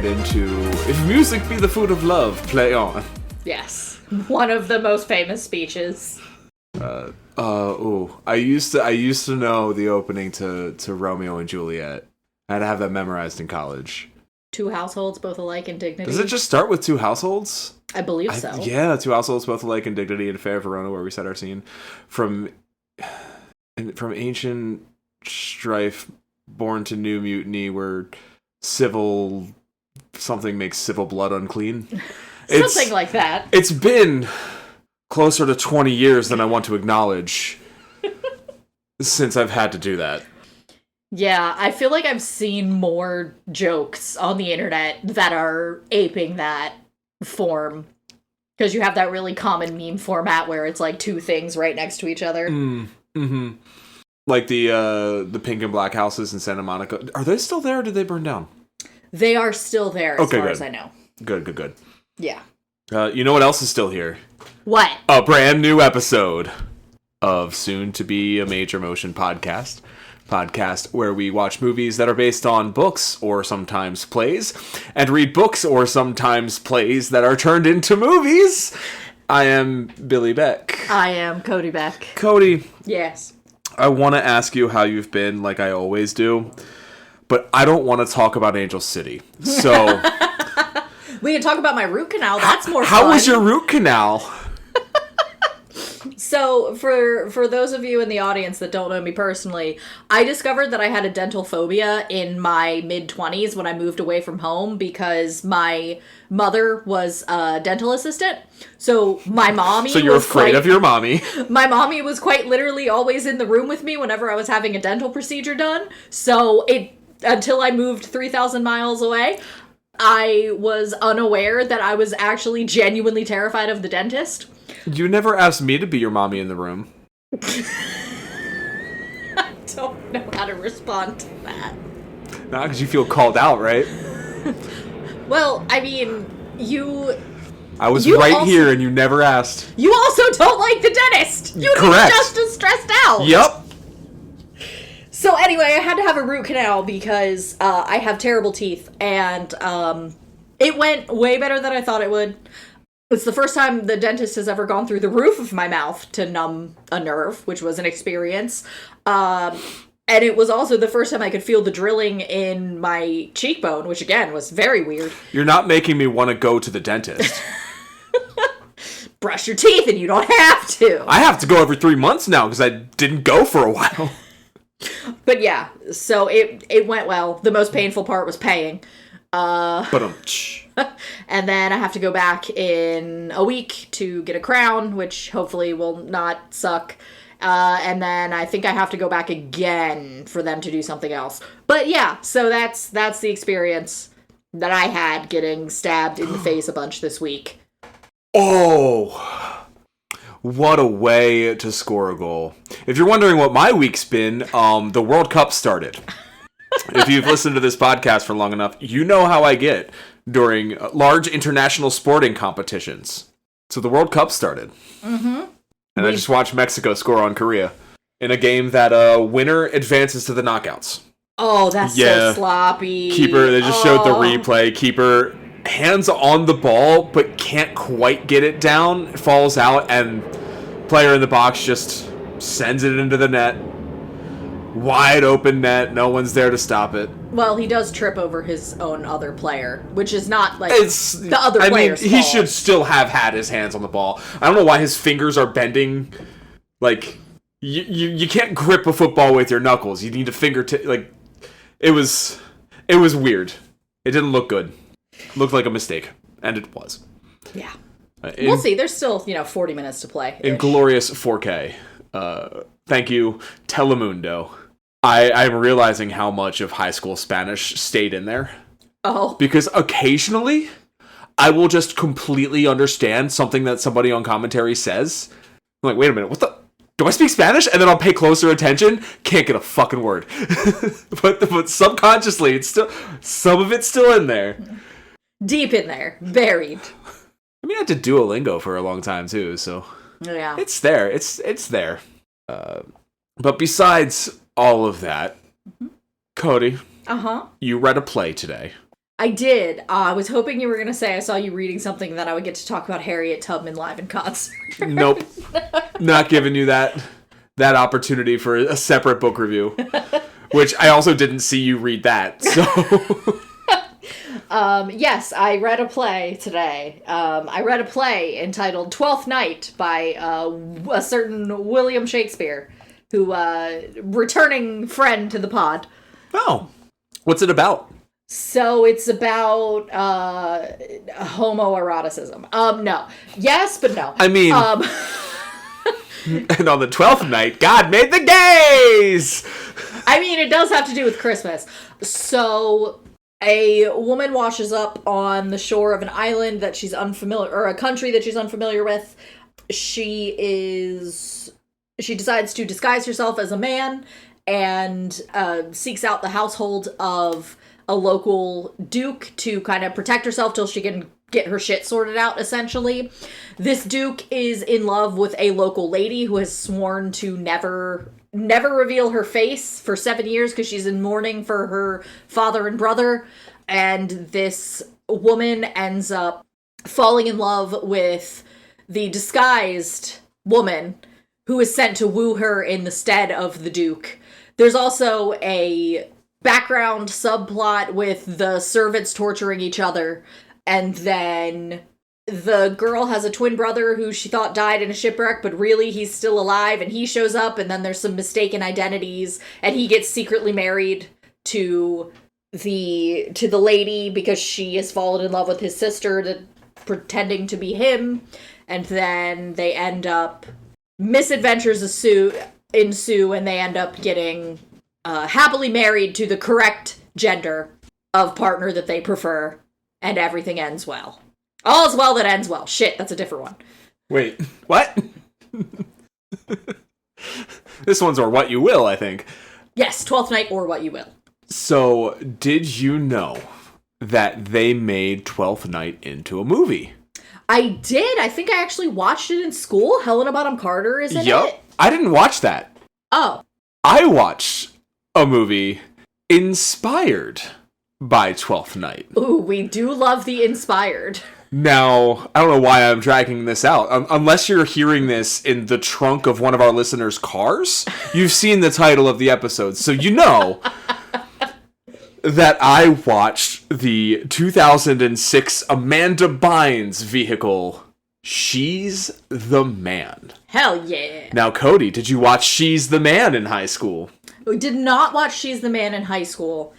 get into "If music be the food of love, play on." Yes. One of the most famous speeches. I used to know the opening to Romeo and Juliet. I had to have that memorized in college. Two households, both alike in dignity. Does it just start with two households? I believe so. Yeah, two households, both alike in dignity, in fair Verona, where we set our scene. From ancient strife, born to new mutiny, where civil something makes civil blood unclean. Something like that. It's been closer to 20 years than I want to acknowledge since I've had to do that. Yeah, I feel like I've seen more jokes on the internet that are aping that form. Because you have that really common meme format where it's like two things right next to each other. Mm-hmm. Like the pink and black houses in Santa Monica. Are they still there or did they burn down? They are still there as far as I know. Good. Yeah. You know what else is still here? What? A brand new episode of Soon to Be a Major Motion podcast where we watch movies that are based on books or sometimes plays and read books or sometimes plays that are turned into movies. I am Billy Beck. I am Cody Beck. Cody. Yes. I want to ask you how you've been, like I always do, but I don't want to talk about Angel City. So we can talk about my root canal. That's more fun. How was your root canal? So, for those of you in the audience that don't know me personally, I discovered that I had a dental phobia in my mid-20s when I moved away from home because my mother was a dental assistant. So, my mommy So you're afraid of your mommy. My mommy was quite literally always in the room with me whenever I was having a dental procedure done. So, until I moved 3,000 miles away, I was unaware that I was actually genuinely terrified of the dentist. You never asked me to be your mommy in the room. I don't know how to respond to that. Not because you feel called out, right? Well, I mean, I was right here and you never asked. You also don't like the dentist! You Correct. Just as stressed out! Yep. So anyway, I had to have a root canal because I have terrible teeth, and it went way better than I thought it would. It's the first time the dentist has ever gone through the roof of my mouth to numb a nerve, which was an experience. And it was also the first time I could feel the drilling in my cheekbone, which again was very weird. You're not making me want to go to the dentist. Brush your teeth and you don't have to. I have to go every 3 months now because I didn't go for a while. But yeah, so it went well. The most painful part was paying. And then I have to go back in a week to get a crown, which hopefully will not suck. And then I think I have to go back again for them to do something else. But yeah, so that's the experience that I had getting stabbed in the face a bunch this week. Oh, what a way to score a goal. If you're wondering what my week's been, the World Cup started. If you've listened to this podcast for long enough, you know how I get during large international sporting competitions. So the World Cup started. Mm-hmm. And I just watched Mexico score on Korea in a game that winner advances to the knockouts. Oh, that's so sloppy. Keeper, they just showed the replay. Keeper, hands on the ball, but can't quite get it down. Falls out, and player in the box just sends it into the net. Wide open net, no one's there to stop it. Well, he does trip over his own other player, which is not like the other player's fault. He should still have had his hands on the ball. I don't know why his fingers are bending. Like, you can't grip a football with your knuckles. You need a fingertip. Like, it was weird. It didn't look good. It looked like a mistake, and it was. Yeah. We'll see. There's still 40 minutes to play. In glorious 4K. Thank you, Telemundo. I'm realizing how much of high school Spanish stayed in there. Oh. Because occasionally, I will just completely understand something that somebody on commentary says. I'm like, wait a minute, what the... Do I speak Spanish? And then I'll pay closer attention. Can't get a fucking word. but subconsciously, it's still... Some of it's still in there. Deep in there. Buried. I mean, I had to Duolingo for a long time, too, so... Yeah. It's there. It's there. But besides all of that, Cody, Uh-huh. you read a play today. I did. I was hoping you were going to say I saw you reading something that I would get to talk about Harriet Tubman live in concert. Nope. Not giving you that opportunity for a separate book review. Which I also didn't see you read that, so... Yes, I read a play today. I read a play entitled Twelfth Night by a certain William Shakespeare, who, returning friend to the pod. Oh. What's it about? So it's about homoeroticism. No. Yes, but no. I mean... and on the 12th night, God made the gays! I mean, it does have to do with Christmas. So... a woman washes up on the shore of an island that she's unfamiliar, or a country that she's unfamiliar with. She decides to disguise herself as a man and seeks out the household of a local duke to kind of protect herself till she can get her shit sorted out, essentially. This duke is in love with a local lady who has sworn to never reveal her face for 7 years because she's in mourning for her father and brother. And this woman ends up falling in love with the disguised woman who is sent to woo her in the stead of the duke. There's also a background subplot with the servants torturing each other. And then the girl has a twin brother who she thought died in a shipwreck, but really he's still alive, and he shows up, and then there's some mistaken identities, and he gets secretly married to the lady because she has fallen in love with his sister, pretending to be him, and then they end up, misadventures ensue, and they end up getting happily married to the correct gender of partner that they prefer, and everything ends well. All's well that ends well. Shit, that's a different one. Wait, what? This one's Or What You Will, I think. Yes, 12th Night or What You Will. So, did you know that they made 12th Night into a movie? I did. I think I actually watched it in school. Helena Bonham Carter is in it. I didn't watch that. Oh. I watched a movie inspired by 12th Night. Ooh, we do love the inspired. Now, I don't know why I'm dragging this out. Unless you're hearing this in the trunk of one of our listeners' cars, you've seen the title of the episode, so you know that I watched the 2006 Amanda Bynes vehicle, She's the Man. Hell yeah. Now, Cody, did you watch She's the Man in high school? We did not watch She's the Man in high school.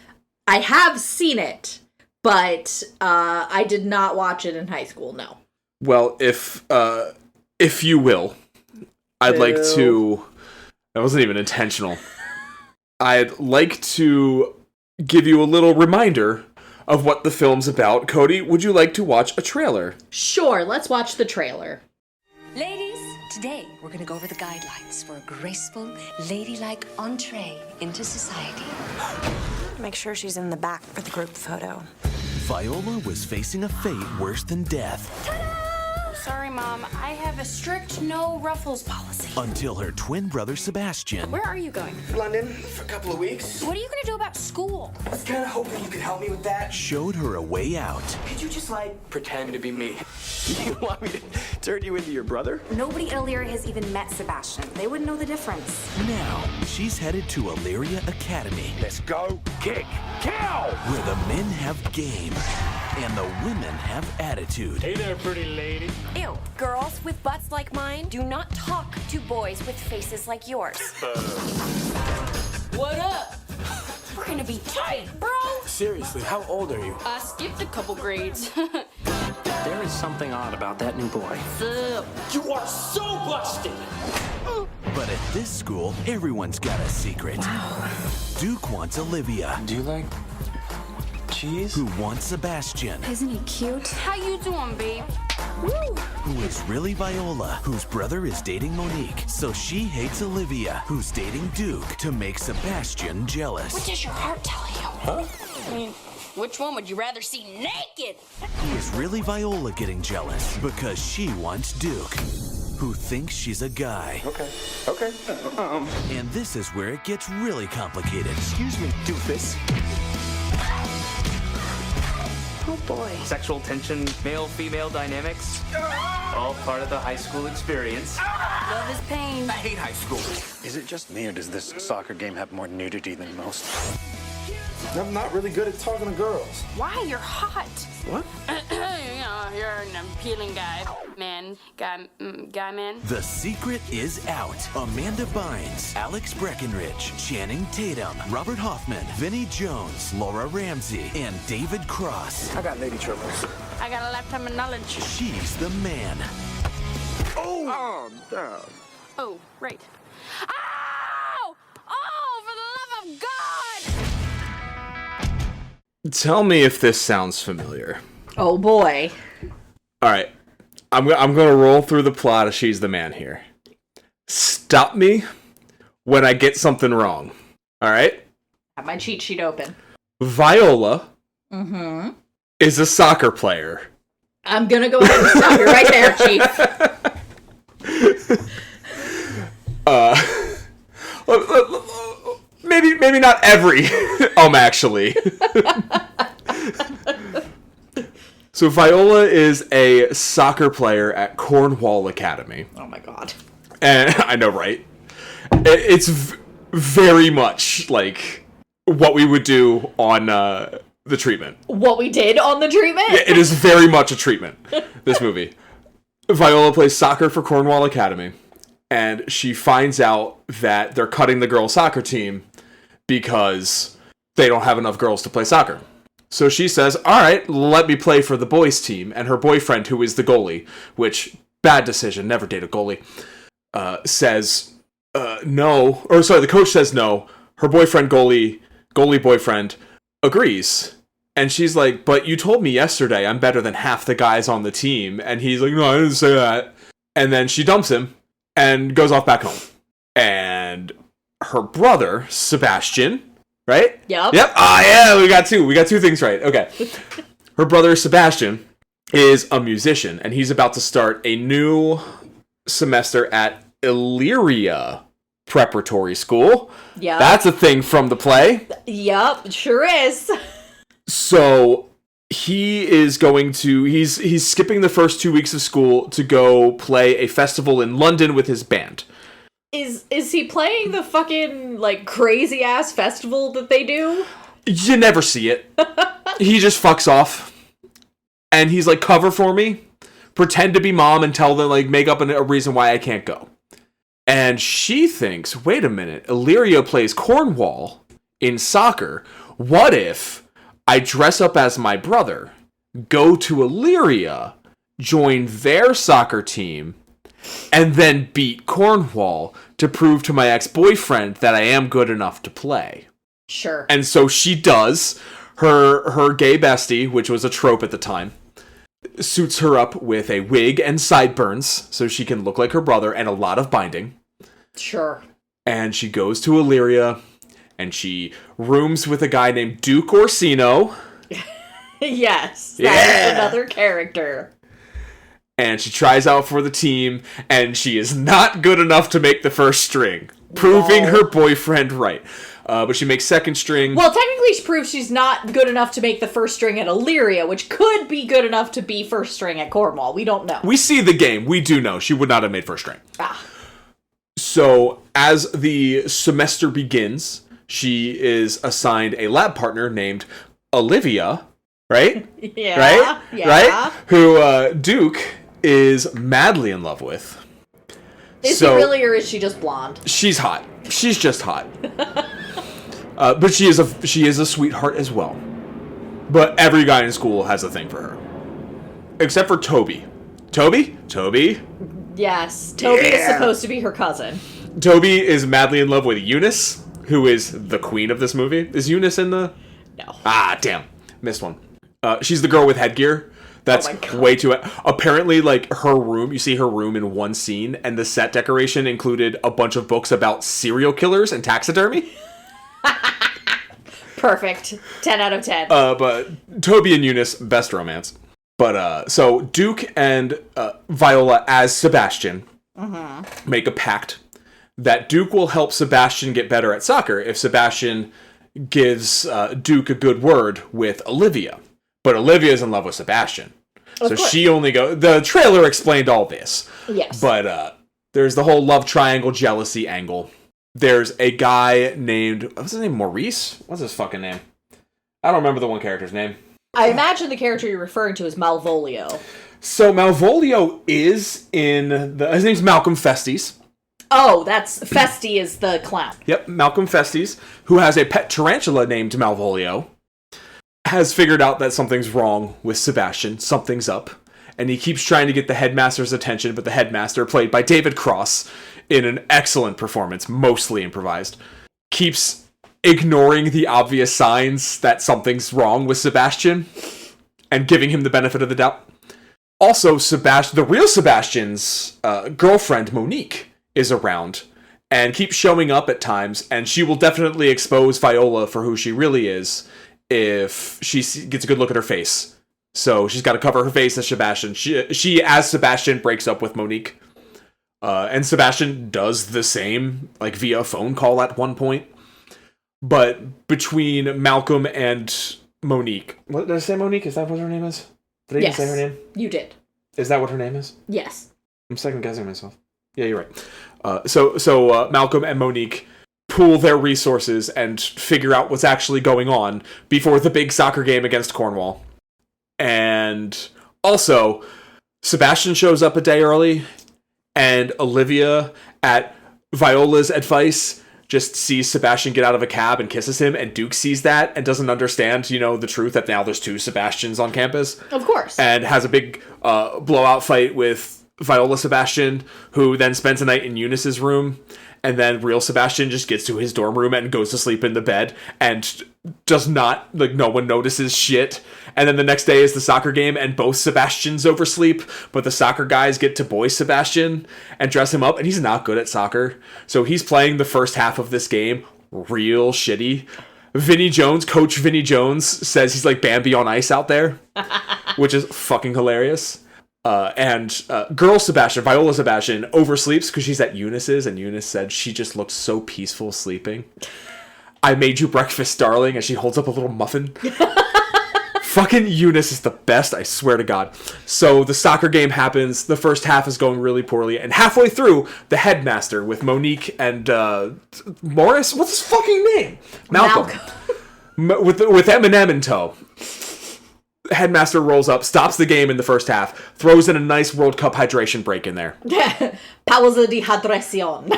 I have seen it, but I did not watch it in high school, no. Well, if you will, I'd like to... That wasn't even intentional. I'd like to give you a little reminder of what the film's about. Cody, would you like to watch a trailer? Sure, let's watch the trailer. Ladies, today we're going to go over the guidelines for a graceful, ladylike entree into society. Make sure she's in the back for the group photo. Viola was facing a fate worse than death. Sorry, Mom. I have a strict no ruffles policy. Until her twin brother Sebastian. Where are you going? London for a couple of weeks. What are you going to do about school? I was kind of hoping you could help me with that. Showed her a way out. Could you just, pretend to be me? You want me to turn you into your brother? Nobody in Illyria has even met Sebastian. They wouldn't know the difference. Now, she's headed to Illyria Academy. Let's go, kick, kill! Where the men have game and the women have attitude. Hey there, pretty lady. Ew, girls with butts like mine do not talk to boys with faces like yours. What up? We're gonna be tight, bro. Seriously, how old are you? I skipped a couple grades. There is something odd about that new boy. You are so busted! But at this school, everyone's got a secret. Wow. Duke wants Olivia. Do you like cheese? Who wants Sebastian. Isn't he cute? How you doing, babe? Who is really Viola, whose brother is dating Monique. So she hates Olivia, who's dating Duke, to make Sebastian jealous. What does your heart tell you? Huh? I mean, which one would you rather see naked? Who is really Viola getting jealous because she wants Duke, who thinks she's a guy. Okay. And this is where it gets really complicated. Excuse me, doofus. boy. Sexual tension, male-female dynamics. All part of the high school experience. Love is pain. I hate high school. Is it just me, or does this soccer game have more nudity than most? I'm not really good at talking to girls. Why? You're hot. What? You're an appealing guy. Guy man. The secret is out. Amanda Bynes, Alex Breckenridge, Channing Tatum, Robert Hoffman, Vinnie Jones, Laura Ramsey, and David Cross. I got lady troubles. I got a lifetime of knowledge. She's the man. Oh, Oh, right. Ow! Oh, for the love of God! Tell me if this sounds familiar. Oh boy. All right. I'm going to roll through the plot of She's the Man here. Stop me when I get something wrong. All right? Have my cheat sheet open. Viola is a soccer player. I'm gonna go ahead and stop you right there, Chief. Maybe not every. Actually. So Viola is a soccer player at Cornwall Academy. Oh my god. And I know, right? It's very much like what we would do on the treatment. What we did on the treatment? Yeah, it is very much a treatment, this movie. Viola plays soccer for Cornwall Academy, and she finds out that they're cutting the girls' soccer team because they don't have enough girls to play soccer. So she says, all right, let me play for the boys' team. And her boyfriend, who is the goalie, which, bad decision, never date a goalie, says no. Or sorry, the coach says no. Her boyfriend, goalie boyfriend, agrees. And she's like, but you told me yesterday I'm better than half the guys on the team. And he's like, no, I didn't say that. And then she dumps him and goes off back home. And her brother, Sebastian, right? Yep. Yeah, we got two things right. Okay. Her brother, Sebastian, is a musician, and he's about to start a new semester at Illyria Preparatory School. Yeah. That's a thing from the play. Yep, sure is. So he is going to he's skipping the first 2 weeks of school to go play a festival in London with his band. Is he playing the fucking like crazy ass festival that they do? You never see it. He just fucks off. And he's like, cover for me. Pretend to be mom and tell them, like, make up a reason why I can't go. And she thinks, wait a minute, Illyria plays Cornwall in soccer. What if I dress up as my brother, go to Illyria, join their soccer team, and then beat Cornwall to prove to my ex-boyfriend that I am good enough to play? Sure. And so she does. Her gay bestie, which was a trope at the time, suits her up with a wig and sideburns so she can look like her brother and a lot of binding. Sure. And she goes to Illyria, and she rooms with a guy named Duke Orsino. Yes, that is another character. And she tries out for the team, and she is not good enough to make the first string, proving her boyfriend right. But she makes second string. Well, technically she proves she's not good enough to make the first string at Illyria, which could be good enough to be first string at Cornwall. We don't know. We see the game. We do know she would not have made first string. Ah. So, as the semester begins, she is assigned a lab partner named Olivia, right? Yeah. Right? Yeah. Right? Who Duke is madly in love with. Is he really, or is she just blonde? She's hot. She's just hot. But she is a sweetheart as well. But every guy in school has a thing for her. Except for Toby. Toby? Yes. Toby is supposed to be her cousin. Toby is madly in love with Eunice, who is the queen of this movie. Is Eunice in the... No. Ah, damn. Missed one. She's the girl with headgear. That's way too... Apparently, like, her room, you see her room in one scene, and the set decoration included a bunch of books about serial killers and taxidermy. Perfect. 10 out of 10. But Toby and Eunice, best romance. But, so Duke and Viola as Sebastian make a pact that Duke will help Sebastian get better at soccer if Sebastian gives Duke a good word with Olivia. but Olivia's in love with Sebastian. Of So course. she only the trailer explained all this. Yes. But there's the whole love triangle jealousy angle. There's a guy named, what's his name, Maurice? What's his fucking name? I don't remember the one character's name. I imagine the character you're referring to is Malvolio. So Malvolio is his name's Malcolm Festes. Oh, that's Festi is the clown. Yep, Malcolm Festes, who has a pet tarantula named Malvolio, has figured out that something's wrong with Sebastian. Something's up. And he keeps trying to get the headmaster's attention, but the headmaster, played by David Cross, in an excellent performance, mostly improvised, keeps ignoring the obvious signs that something's wrong with Sebastian and giving him the benefit of the doubt. Also, the real Sebastian's girlfriend, Monique, is around and keeps showing up at times, and she will definitely expose Viola for who she really is if she gets a good look at her face. So she's got to cover her face as Sebastian. She as Sebastian, breaks up with Monique. And Sebastian does the same, like via phone call at one point. But between Malcolm and Monique... What did I say, Monique? Is that what her name is? Did I even say her name? You did. Is that what her name is? Yes. I'm second guessing myself. Yeah, you're right. So Malcolm and Monique pool their resources and figure out what's actually going on before the big soccer game against Cornwall. And also, Sebastian shows up a day early, and Olivia, at Viola's advice, just sees Sebastian get out of a cab and kisses him, and Duke sees that and doesn't understand, the truth that now there's two Sebastians on campus. Of course. And has a big blowout fight with Viola Sebastian, who then spends a night in Eunice's room, and then real Sebastian just gets to his dorm room and goes to sleep in the bed and does not, no one notices shit. And then the next day is the soccer game, and both Sebastians oversleep, but the soccer guys get to boy Sebastian and dress him up, and he's not good at soccer. So he's playing the first half of this game real shitty. Coach Vinnie Jones, says he's like Bambi on ice out there, which is fucking hilarious. And girl Sebastian, Viola Sebastian, oversleeps because she's at Eunice's, and Eunice said she just looked so peaceful sleeping. I made you breakfast, darling, as she holds up a little muffin. Fucking Eunice is the best, I swear to God. So the soccer game happens, the first half is going really poorly, and halfway through, the headmaster with Monique and Morris, what's his fucking name? Malcolm. With Eminem in tow. Headmaster rolls up, stops the game in the first half, throws in a nice World Cup hydration break in there. Pausa de hydración.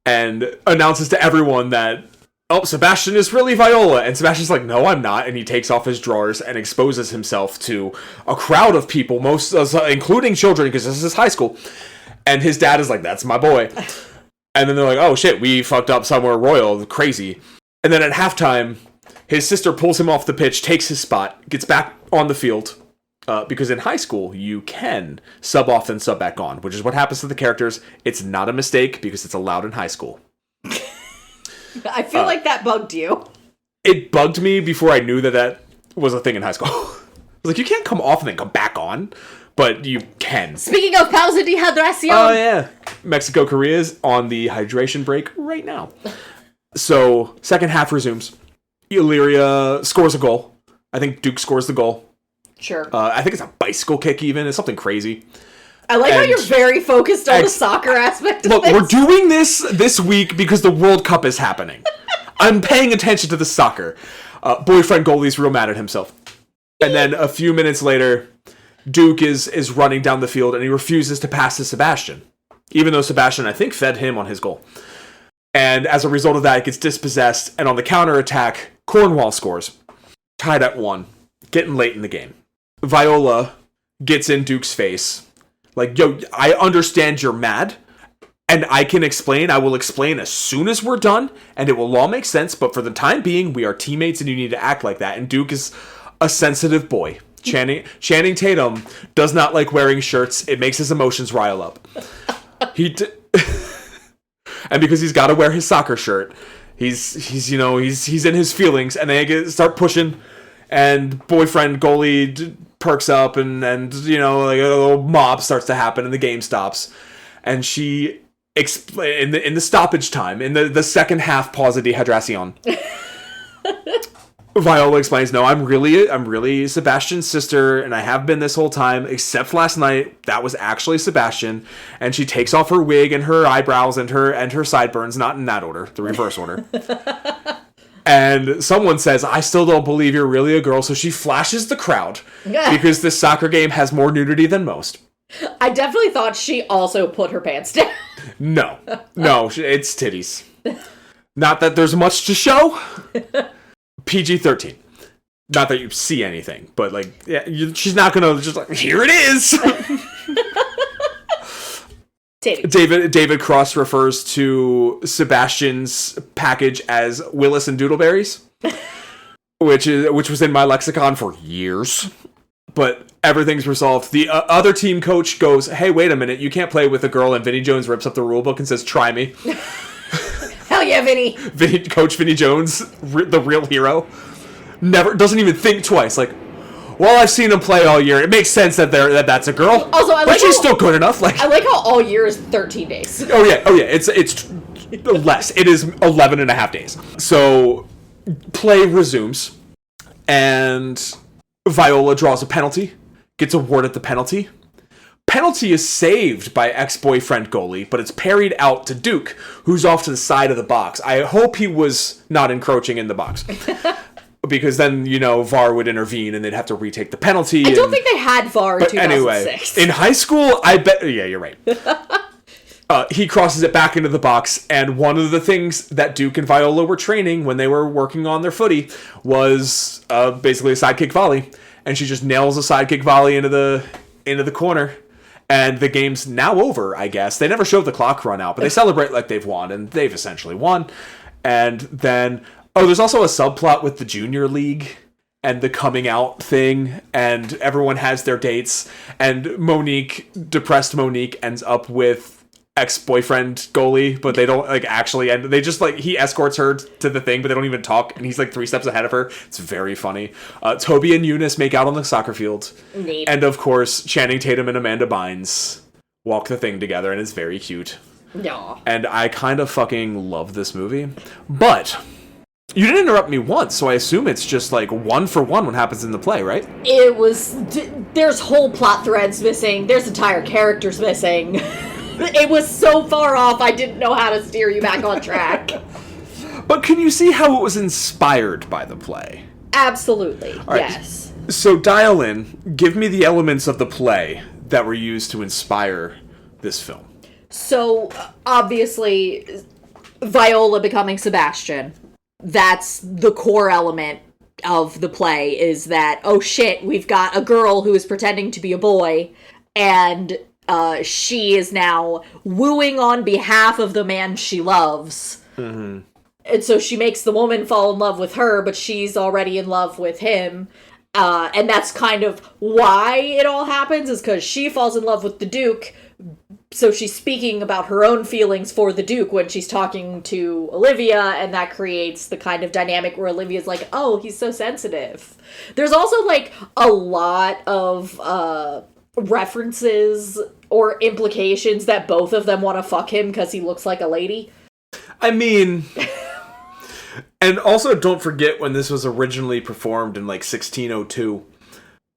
And announces to everyone that, Sebastian is really Viola. And Sebastian's like, no, I'm not. And he takes off his drawers and exposes himself to a crowd of people, most including children, because this is high school. And his dad is like, that's my boy. And then they're like, oh shit, we fucked up somewhere royal, crazy. And then at halftime, his sister pulls him off the pitch, takes his spot, gets back on the field, because in high school, you can sub off and sub back on, which is what happens to the characters. It's not a mistake, because it's allowed in high school. I feel like that bugged you. It bugged me before I knew that was a thing in high school. I was like, you can't come off and then come back on, but you can. Speaking of pausa de hydración. Oh, yeah. Mexico, Korea is on the hydration break right now. So, second half resumes. Illyria scores a goal. I think Duke scores the goal. Sure. I think it's a bicycle kick even. It's something crazy. I like how you're very focused on the soccer aspect of Look, this. we're doing this week because the World Cup is happening. I'm paying attention to the soccer. Boyfriend goalie's real mad at himself. And then a few minutes later, Duke is running down the field and he refuses to pass to Sebastian. Even though Sebastian, I think, fed him on his goal. And as a result of that, it gets dispossessed. And on the counterattack, Cornwall scores. Tied at 1. Getting late in the game. Viola gets in Duke's face. Like, yo, I understand you're mad. And I can explain. I will explain as soon as we're done. And it will all make sense. But for the time being, we are teammates and you need to act like that. And Duke is a sensitive boy. Channing Tatum does not like wearing shirts. It makes his emotions rile up. And because he's got to wear his soccer shirt, he's in his feelings, and they start pushing, and boyfriend goalie perks up, and like a little mob starts to happen, and the game stops, and she in the stoppage time in the second half pausa de hydración. Viola explains, no, I'm really Sebastian's sister, and I have been this whole time, except last night, that was actually Sebastian. And she takes off her wig and her eyebrows and her sideburns, not in that order, the reverse order. And someone says, I still don't believe you're really a girl, so she flashes the crowd, because this soccer game has more nudity than most. I definitely thought she also put her pants down. No, it's titties. Not that there's much to show. PG-13. Not that you see anything, but like, yeah, she's not gonna just like, here it is. David Cross refers to Sebastian's package as Willis and Doodleberries, which was in my lexicon for years. But everything's resolved. The other team coach goes, "Hey, wait a minute! You can't play with a girl." And Vinnie Jones rips up the rule book and says, "Try me." Hell yeah, Vinny! Coach Vinnie Jones, the real hero, doesn't even think twice. Like, well, I've seen him play all year. It makes sense that that's a girl. Also, but she's still good enough. Like, I like how all year is 13 days. Oh yeah. It's less. It is 11 and a half days. So play resumes, and Viola draws a penalty, gets awarded the penalty. Penalty is saved by ex-boyfriend goalie, but it's parried out to Duke, who's off to the side of the box. I hope he was not encroaching in the box. Because then, VAR would intervene and they'd have to retake the penalty. I don't think they had VAR in 2006. Anyway, in high school, I bet... Yeah, you're right. He crosses it back into the box, and one of the things that Duke and Viola were training when they were working on their footy was basically a sidekick volley. And she just nails a sidekick volley into the corner. And the game's now over, I guess. They never showed the clock run out, but they celebrate like they've won, and they've essentially won. And then... Oh, there's also a subplot with the junior league and the coming out thing, and everyone has their dates, and depressed Monique ends up with ex-boyfriend goalie, but they don't actually end. They just he escorts her to the thing, but they don't even talk, and he's 3 steps ahead of her. It's very funny. Toby and Eunice make out on the soccer field. Neat. And of course, Channing Tatum and Amanda Bynes walk the thing together, and it's very cute. Yeah. And I kind of fucking love this movie. But you didn't interrupt me once, so I assume it's just one for one what happens in the play, right? It was... There's whole plot threads missing. There's entire characters missing. It was so far off, I didn't know how to steer you back on track. But can you see how it was inspired by the play? Absolutely, right. Yes. So dial in. Give me the elements of the play that were used to inspire this film. So, obviously, Viola becoming Sebastian. That's the core element of the play, is that, oh shit, we've got a girl who is pretending to be a boy, and she is now wooing on behalf of the man she loves. Mm-hmm. And so she makes the woman fall in love with her, but she's already in love with him. And that's kind of why it all happens, is because she falls in love with the Duke. So she's speaking about her own feelings for the Duke when she's talking to Olivia, and that creates the kind of dynamic where Olivia's like, oh, he's so sensitive. There's also, a lot of references or implications that both of them want to fuck him because he looks like a lady. I mean... And also, don't forget, when this was originally performed in 1602,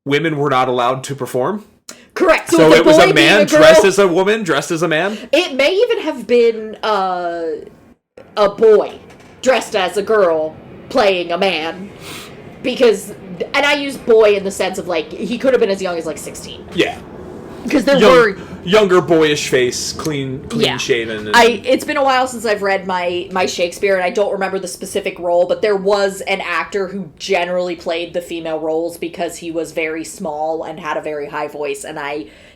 women were not allowed to perform. Correct. So it was a man dressed as a woman, dressed as a man? It may even have been a boy dressed as a girl playing a man. Because, and I use boy in the sense of, he could have been as young as, 16. Yeah. Because there were... Younger, boyish face, clean shaven. It's been a while since I've read my Shakespeare, and I don't remember the specific role, but there was an actor who generally played the female roles because he was very small and had a very high voice, and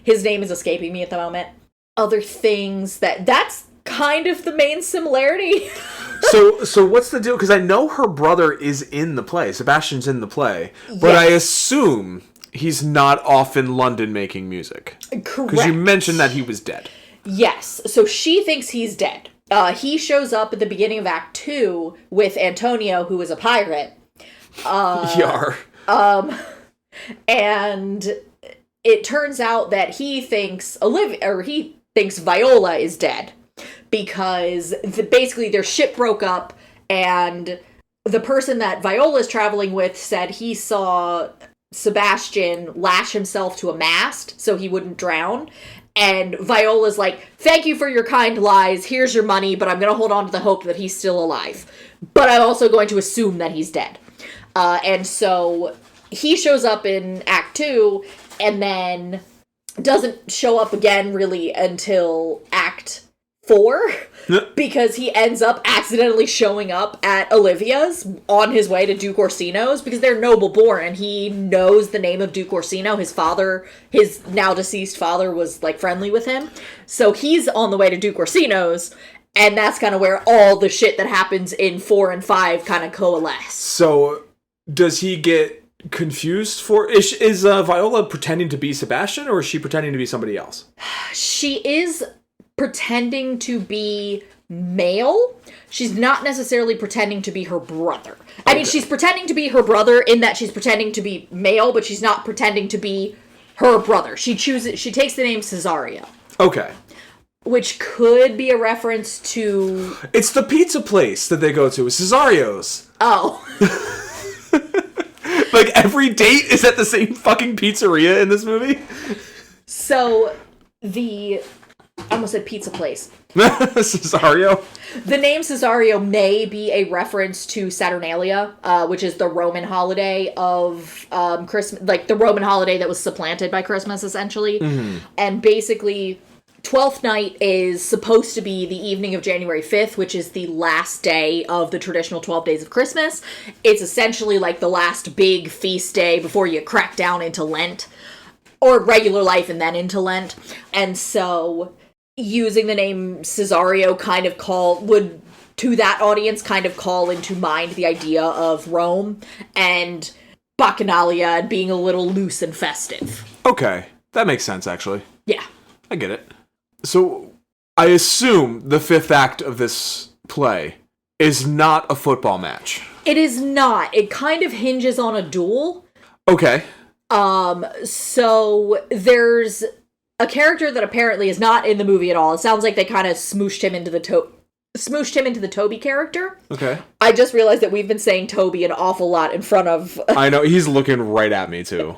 his name is escaping me at the moment. Other things that's kind of the main similarity. So what's the deal? Because I know her brother is in the play. Sebastian's in the play. But I assume he's not off in London making music. Correct. Because you mentioned that he was dead. Yes. So she thinks he's dead. He shows up at the beginning of Act 2 with Antonio, who is a pirate. Yar. And it turns out that he thinks Viola is dead. Because basically their ship broke up, and the person that Viola's traveling with said he saw Sebastian lash himself to a mast so he wouldn't drown. And Viola's like, thank you for your kind lies. Here's your money, but I'm going to hold on to the hope that he's still alive. But I'm also going to assume that he's dead. And so he shows up in Act 2 and then doesn't show up again really until Act 4 because he ends up accidentally showing up at Olivia's on his way to Duke Orsino's because they're noble born and he knows the name of Duke Orsino. His father, his now deceased father, was like friendly with him. So he's on the way to Duke Orsino's, and that's kind of where all the shit that happens in 4 and 5 kind of coalesce. So does he get confused for... Is Viola pretending to be Sebastian, or is she pretending to be somebody else? She is pretending to be male. She's not necessarily pretending to be her brother. Okay. I mean, she's pretending to be her brother in that she's pretending to be male, but she's not pretending to be her brother. She takes the name Cesario. Okay. Which could be a reference to... It's the pizza place that they go to, Cesario's. Oh. Like, every date is at the same fucking pizzeria in this movie? So, I almost said pizza place. Cesario? The name Cesario may be a reference to Saturnalia, which is the Roman holiday of Christmas, like the Roman holiday that was supplanted by Christmas, essentially. Mm-hmm. And basically, Twelfth Night is supposed to be the evening of January 5th, which is the last day of the traditional 12 days of Christmas. It's essentially like the last big feast day before you crack down into Lent, or regular life and then into Lent. And so... using the name Cesario would, to that audience, kind of call into mind the idea of Rome and Bacchanalia and being a little loose and festive. Okay. That makes sense, actually. Yeah. I get it. So, I assume the 5th act of this play is not a football match. It is not. It kind of hinges on a duel. Okay. So, there's... a character that apparently is not in the movie at all. It sounds like they kind of smooshed him into the Toby character. Okay. I just realized that we've been saying Toby an awful lot in front of... I know, he's looking right at me, too.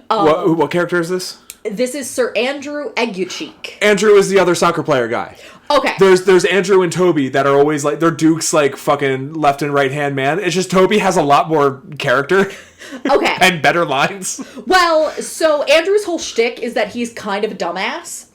What character is this? This is Sir Andrew Eguchick. Andrew is the other soccer player guy. Okay. There's Andrew and Toby that are always like, they're Duke's like fucking left and right hand man. It's just Toby has a lot more character. Okay. And better lines. Well, so Andrew's whole shtick is that he's kind of a dumbass.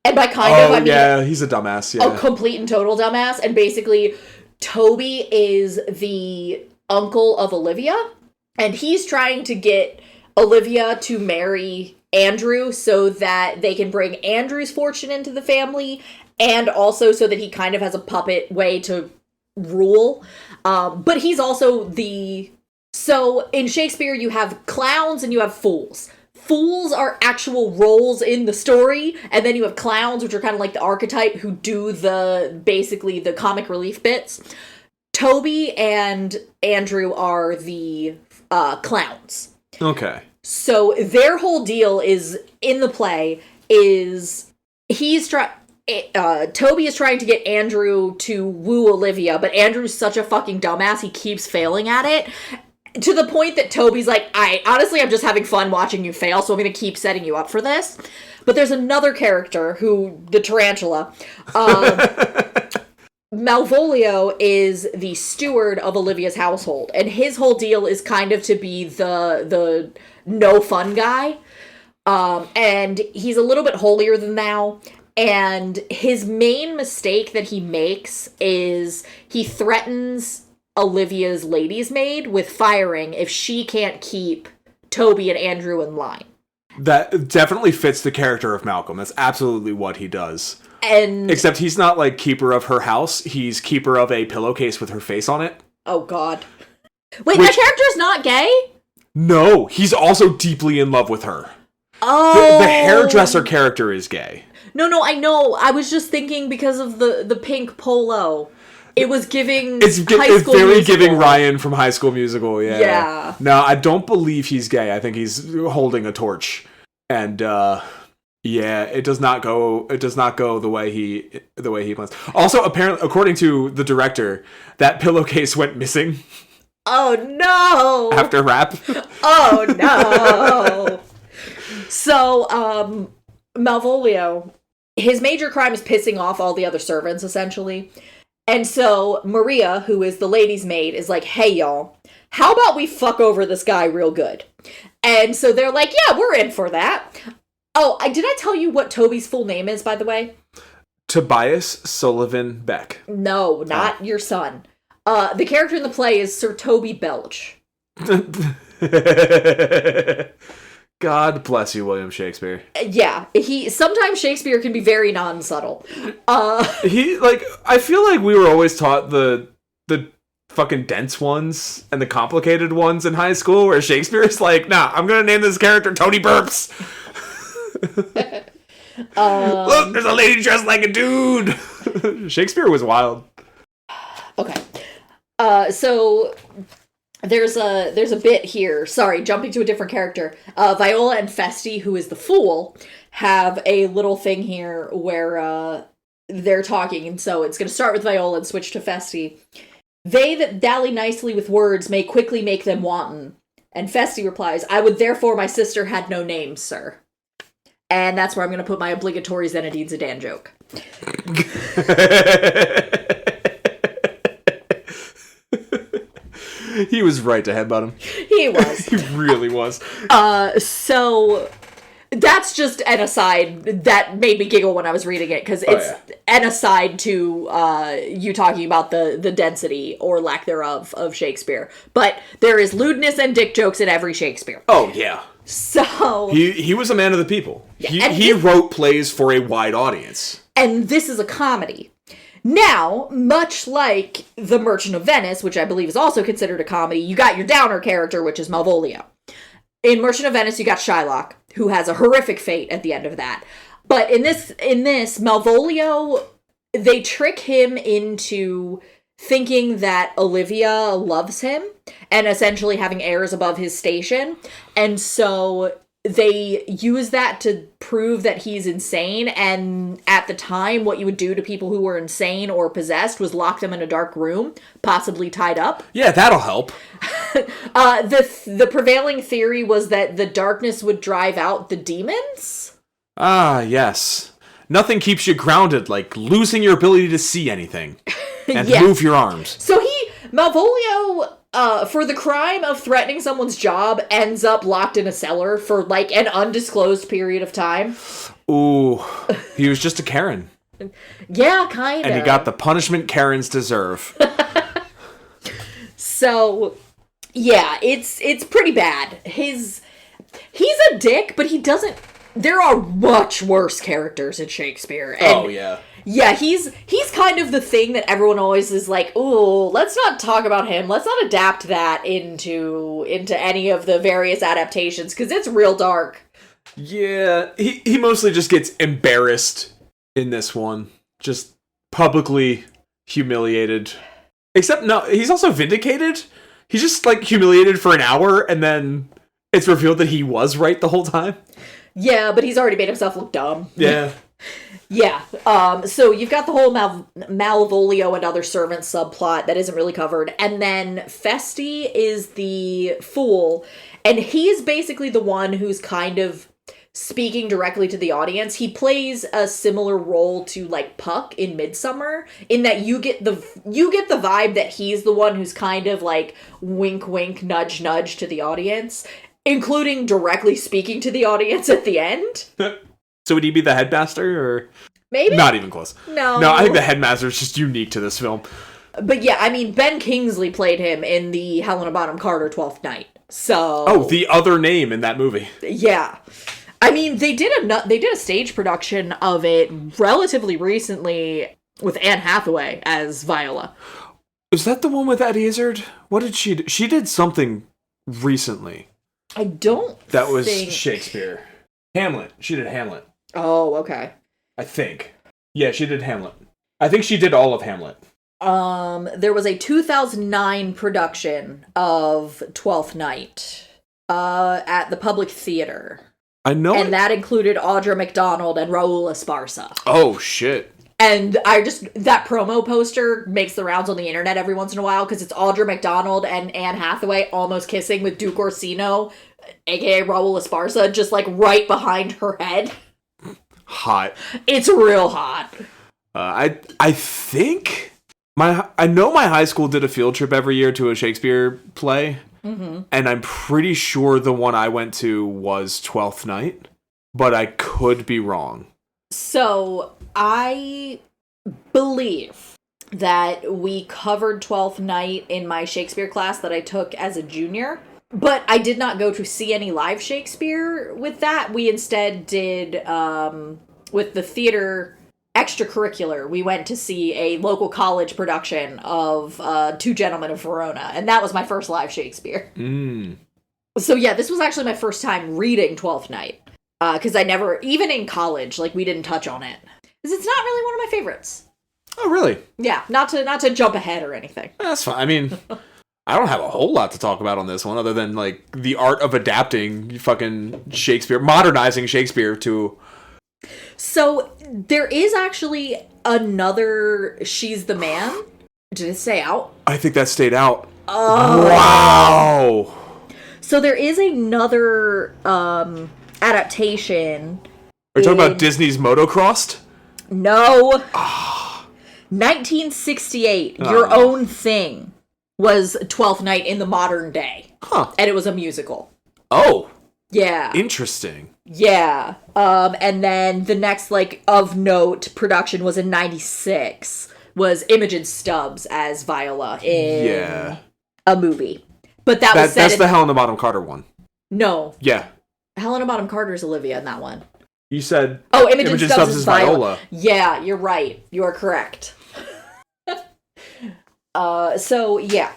And by I mean... yeah, he's a dumbass, yeah. A complete and total dumbass. And basically, Toby is the uncle of Olivia. And he's trying to get Olivia to marry Andrew so that they can bring Andrew's fortune into the family. And also so that he kind of has a puppet way to rule. But he's also the... So, in Shakespeare, you have clowns and you have fools. Fools are actual roles in the story, and then you have clowns, which are kind of like the archetype, who do basically the comic relief bits. Toby and Andrew are the clowns. Okay. So, their whole deal is, in the play, is Toby is trying to get Andrew to woo Olivia, but Andrew's such a fucking dumbass, he keeps failing at it. To the point that Toby's like, I'm just having fun watching you fail, so I'm going to keep setting you up for this. But there's another character the tarantula. Malvolio is the steward of Olivia's household, and his whole deal is kind of to be the no fun guy. And he's a little bit holier than thou. And his main mistake that he makes is he threatens Olivia's lady's maid with firing if she can't keep Toby and Andrew in line. That definitely fits the character of Malcolm. That's absolutely what he does. Except he's not like keeper of her house. He's keeper of a pillowcase with her face on it. Oh, God. Wait, that character's not gay? No, he's also deeply in love with her. Oh. The hairdresser character is gay. No, I know. I was just thinking because of the pink polo. It was giving High School Musical. It's very giving Ryan from High School Musical, yeah. Yeah. No, I don't believe he's gay. I think he's holding a torch. And, Yeah, it does not go the way he plans. Also, apparently, according to the director, that pillowcase went missing. Oh no! After rap. Oh no! So, Malvolio, his major crime is pissing off all the other servants, essentially. And so Maria, who is the lady's maid, is like, hey, y'all, how about we fuck over this guy real good? And so they're like, yeah, we're in for that. Oh, did I tell you what Toby's full name is, by the way? Tobias Sullivan Beck. No, not your son. The character in the play is Sir Toby Belch. God bless you, William Shakespeare. Yeah, sometimes Shakespeare can be very non-subtle. I feel like we were always taught the fucking dense ones and the complicated ones in high school, where Shakespeare is like, nah, I'm gonna name this character Tony Burps. Look, there's a lady dressed like a dude. Shakespeare was wild. Okay. So there's a bit here. Sorry, jumping to a different character. Viola and Festi, who is the fool, have a little thing here where they're talking, and so it's going to start with Viola and switch to Festi. They that dally nicely with words may quickly make them wanton. And Festi replies, I would therefore my sister had no name, sir. And that's where I'm going to put my obligatory Zinedine Zidane joke. He was right to headbutt him. He was. He really was. So that's just an aside that made me giggle when I was reading it, because it's an aside to you talking about the density or lack thereof of Shakespeare. But there is lewdness and dick jokes in every Shakespeare. Oh, yeah. So he was a man of the people. Yeah, he wrote plays for a wide audience. And this is a comedy. Now, much like The Merchant of Venice, which I believe is also considered a comedy, you got your downer character, which is Malvolio. In Merchant of Venice, you got Shylock, who has a horrific fate at the end of that. But in this, Malvolio, they trick him into thinking that Olivia loves him and essentially having heirs above his station. And so they use that to prove that he's insane. And at the time, what you would do to people who were insane or possessed was lock them in a dark room, possibly tied up. Yeah, that'll help. The prevailing theory was that the darkness would drive out the demons. Ah, yes. Nothing keeps you grounded like losing your ability to see anything and move your arms. So Malvolio, for the crime of threatening someone's job, ends up locked in a cellar for like an undisclosed period of time. Ooh, he was just a Karen. Yeah, kind of. And he got the punishment Karens deserve. So, yeah, it's pretty bad. He's a dick, but he doesn't. There are much worse characters in Shakespeare. And yeah. Yeah, he's kind of the thing that everyone always is like, ooh, let's not talk about him. Let's not adapt that into any of the various adaptations, because it's real dark. Yeah, he mostly just gets embarrassed in this one. Just publicly humiliated. Except, no, he's also vindicated. He's just, like, humiliated for an hour, and then it's revealed that he was right the whole time. Yeah, but he's already made himself look dumb. Yeah. Yeah. So you've got the whole Malvolio and other servants subplot that isn't really covered. And then Festi is the fool. And he is basically the one who's kind of speaking directly to the audience. He plays a similar role to like Puck in Midsummer, in that you get the vibe that he's the one who's kind of like wink wink nudge nudge to the audience, including directly speaking to the audience at the end. So would he be the headmaster, or maybe not even close? No, I think the headmaster is just unique to this film. But yeah, I mean, Ben Kingsley played him in the Helena Bonham Carter 12th Night. So the other name in that movie. Yeah, I mean, they did a stage production of it relatively recently with Anne Hathaway as Viola. Is that the one with Eddie Izzard? What did she do? She did something recently. I don't. That was Shakespeare. Hamlet. She did Hamlet. Oh, okay. I think. Yeah, she did Hamlet. I think she did all of Hamlet. There was a 2009 production of Twelfth Night at the Public Theater. I know. And that included Audra McDonald and Raul Esparza. Oh, shit. And that promo poster makes the rounds on the internet every once in a while because it's Audra McDonald and Anne Hathaway almost kissing with Duke Orsino, aka Raul Esparza, just like right behind her head. Hot. It's real hot. I think I know my high school did a field trip every year to a Shakespeare play. Mm-hmm. And I'm pretty sure the one I went to was Twelfth Night, but I could be wrong. So I believe that we covered Twelfth Night in my Shakespeare class that I took as a junior, but I did not go to see any live Shakespeare with that. We instead did, with the theater extracurricular, we went to see a local college production of Two Gentlemen of Verona, and that was my first live Shakespeare. So yeah, this was actually my first time reading Twelfth Night, because I never, even in college, like, we didn't touch on it, because it's not really one of my favorites. Oh, really? Yeah, not to jump ahead or anything. That's fine. I mean, I don't have a whole lot to talk about on this one, other than, like, the art of adapting fucking Shakespeare, modernizing Shakespeare to... So, there is actually another She's the Man. Did it stay out? I think that stayed out. Oh. Wow! So, there is another adaptation. Are you talking about Disney's Motocrossed? No. 1968, Your Own Thing was Twelfth Night in the modern day. Huh. And it was a musical. Oh. Yeah. Interesting. Yeah. And then the next, like, of note production was in 96, was Imogen Stubbs as Viola in a movie. But that's the Helena Bonham Carter one. No. Yeah. Helena Bonham Carter is Olivia in that one. You said Imogen Stubbs is Viola. Yeah, you're right. You are correct. So, yeah.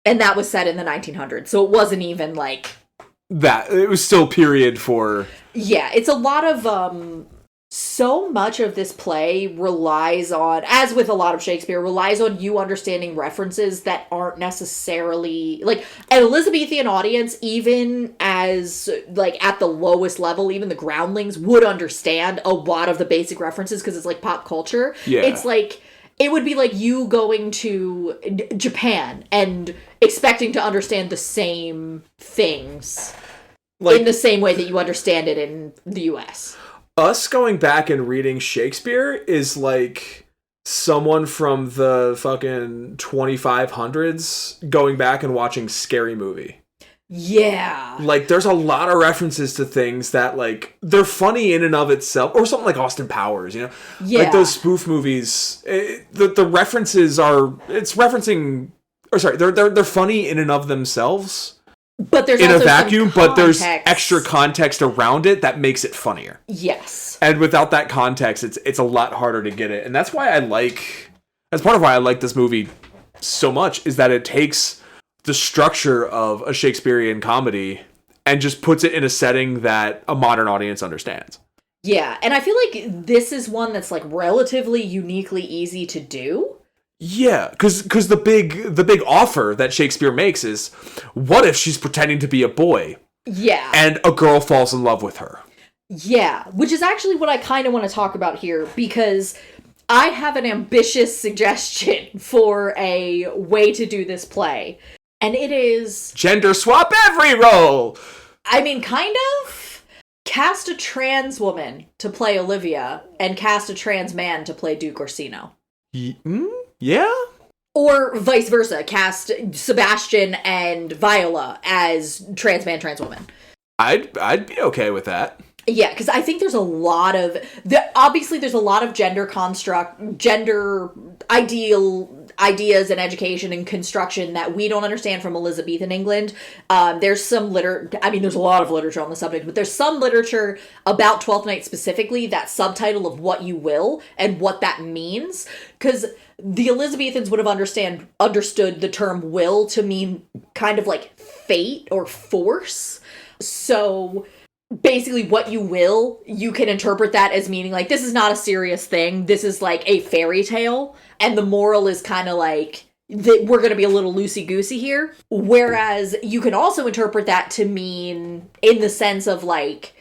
And that was set in the 1900s. So it wasn't even, like... That. It was still period for... Yeah, it's a lot of, so much of this play relies on, as with a lot of Shakespeare, relies on you understanding references that aren't necessarily, like, an Elizabethan audience, even as, like, at the lowest level, even the groundlings would understand a lot of the basic references because it's, like, pop culture. Yeah. It's, like... It would be like you going to Japan and expecting to understand the same things in the same way that you understand it in the US. Us going back and reading Shakespeare is like someone from the fucking 2500s going back and watching Scary Movie. Yeah. Like, there's a lot of references to things that, like, they're funny in and of itself. Or something like Austin Powers, you know? Yeah. Like, those spoof movies, the references are... It's referencing... Or, sorry, they're funny in and of themselves. But there's in also a vacuum, but there's context. extra context around it that makes it funnier. Yes. And without that context, it's a lot harder to get it. And that's why I like... That's part of why I like this movie so much, is that it takes... the structure of a Shakespearean comedy and just puts it in a setting that a modern audience understands. Yeah, and I feel like this is one that's, like, relatively uniquely easy to do. Yeah, because the big offer that Shakespeare makes is, what if she's pretending to be a boy? Yeah. And a girl falls in love with her? Yeah, which is actually what I kind of want to talk about here, because I have an ambitious suggestion for a way to do this play. And it is... Gender swap every role! I mean, kind of. Cast a trans woman to play Olivia, and cast a trans man to play Duke Orsino. Yeah? Or vice versa. Cast Sebastian and Viola as trans man, trans woman. I'd be okay with that. Yeah, because I think there's a lot of... Obviously, there's a lot of gender ideas and education and construction that we don't understand from Elizabethan England. There's some there's a lot of literature on the subject, but there's some literature about Twelfth Night specifically, that subtitle of what you will and what that means. Because the Elizabethans would have understood the term will to mean kind of like fate or force. So... basically what you will, you can interpret that as meaning like, this is not a serious thing, this is like a fairy tale, and the moral is kind of like, we're going to be a little loosey-goosey here. Whereas you can also interpret that to mean in the sense of like,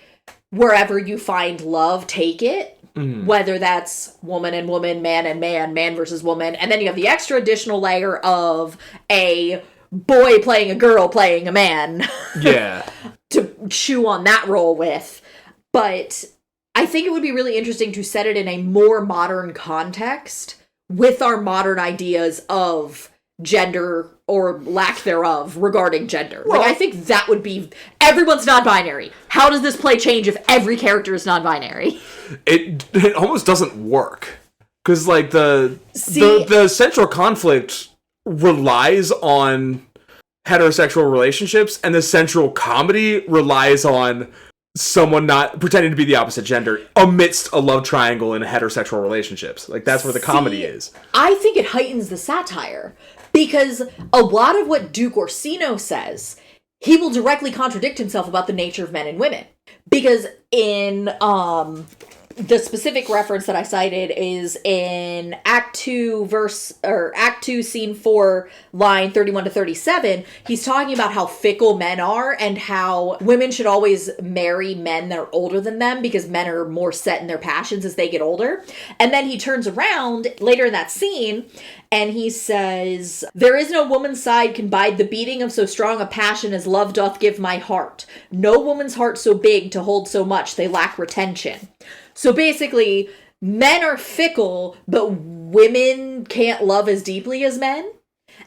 wherever you find love, take it. Whether that's woman and woman, man and man, man versus woman. And then you have the extra additional layer of a boy playing a girl playing a man. Yeah. To chew on that role with. But I think it would be really interesting to set it in a more modern context with our modern ideas of gender or lack thereof regarding gender. Well, I think that would be... Everyone's non-binary. How does this play change if every character is non-binary? It almost doesn't work. Because, the central conflict relies on heterosexual relationships, and the central comedy relies on someone not pretending to be the opposite gender amidst a love triangle in heterosexual relationships. That's where the comedy is. I think it heightens the satire. Because a lot of what Duke Orsino says, he will directly contradict himself about the nature of men and women. Because in the specific reference that I cited is in Act 2 Scene 4, line 31 to 37. He's talking about how fickle men are and how women should always marry men that are older than them because men are more set in their passions as they get older. And then he turns around later in that scene and he says, "There is no woman's side can bide the beating of so strong a passion as love doth give my heart. No woman's heart so big to hold so much, they lack retention." So basically, men are fickle, but women can't love as deeply as men.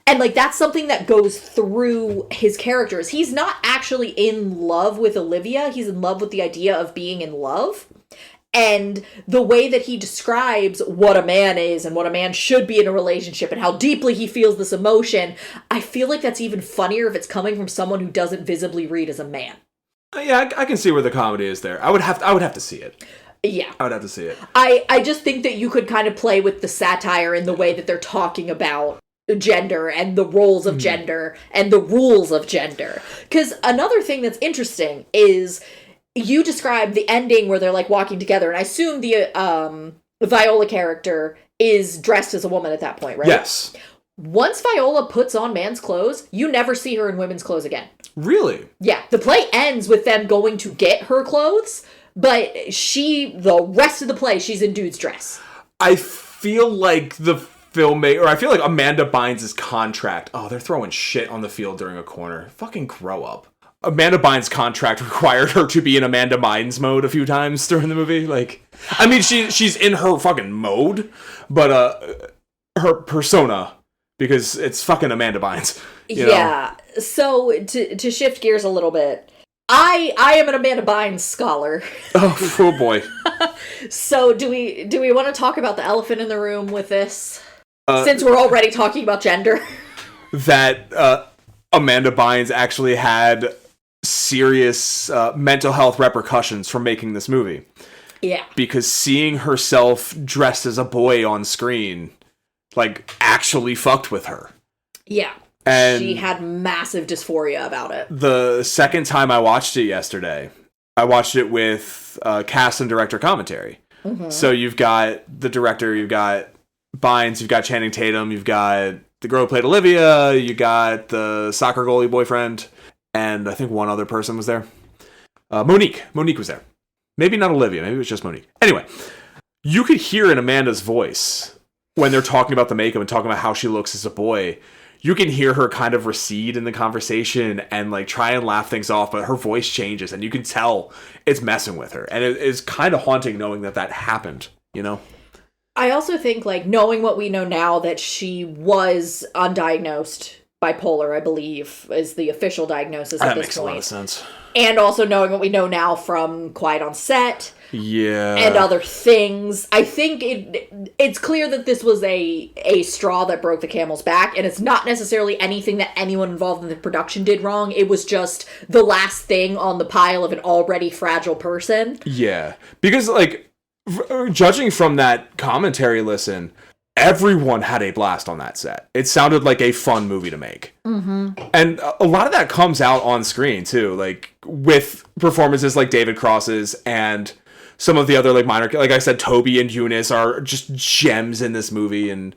And that's something that goes through his characters. He's not actually in love with Olivia. He's in love with the idea of being in love. And the way that he describes what a man is and what a man should be in a relationship and how deeply he feels this emotion, I feel like that's even funnier if it's coming from someone who doesn't visibly read as a man. Yeah, I can see where the comedy is there. I would have to see it. Yeah. I would have to see it. I just think that you could kind of play with the satire in the way that they're talking about gender and the roles of gender and the rules of gender. Because another thing that's interesting is you described the ending where they're walking together, and I assume the Viola character is dressed as a woman at that point, right? Yes. Once Viola puts on man's clothes, you never see her in women's clothes again. Really? Yeah. The play ends with them going to get her clothes, but the rest of the play, she's in dude's dress. I feel like I feel like Amanda Bynes' contract. Oh, they're throwing shit on the field during a corner. Fucking grow up. Amanda Bynes' contract required her to be in Amanda Bynes mode a few times during the movie. She's in her fucking mode, but her persona, because it's fucking Amanda Bynes. You know? So to shift gears a little bit, I am an Amanda Bynes scholar. Oh boy. So do we want to talk about the elephant in the room with this? Since we're already talking about gender. That Amanda Bynes actually had serious mental health repercussions from making this movie. Yeah. Because seeing herself dressed as a boy on screen, actually fucked with her. Yeah. And she had massive dysphoria about it. The second time I watched it yesterday, I watched it with cast and director commentary. Mm-hmm. So you've got the director, you've got Bynes, you've got Channing Tatum, you've got the girl who played Olivia, you got the soccer goalie boyfriend, and I think one other person was there. Monique was there. Maybe not Olivia, maybe it was just Monique. Anyway, you could hear in Amanda's voice when they're talking about the makeup and talking about how she looks as a boy. You can hear her kind of recede in the conversation and try and laugh things off, but her voice changes and you can tell it's messing with her. And it is kind of haunting knowing that happened, you know? I also think knowing what we know now, that she was undiagnosed bipolar, I believe, is the official diagnosis at this point. That makes a lot of sense. And also knowing what we know now from Quiet on Set. Yeah. And other things. I think it's clear that this was a straw that broke the camel's back, and it's not necessarily anything that anyone involved in the production did wrong. It was just the last thing on the pile of an already fragile person. Yeah. Because, judging from that commentary listen, everyone had a blast on that set. It sounded like a fun movie to make. Mm-hmm. And a lot of that comes out on screen, too. With performances like David Cross's and some of the other minor, like I said, Toby and Eunice are just gems in this movie. And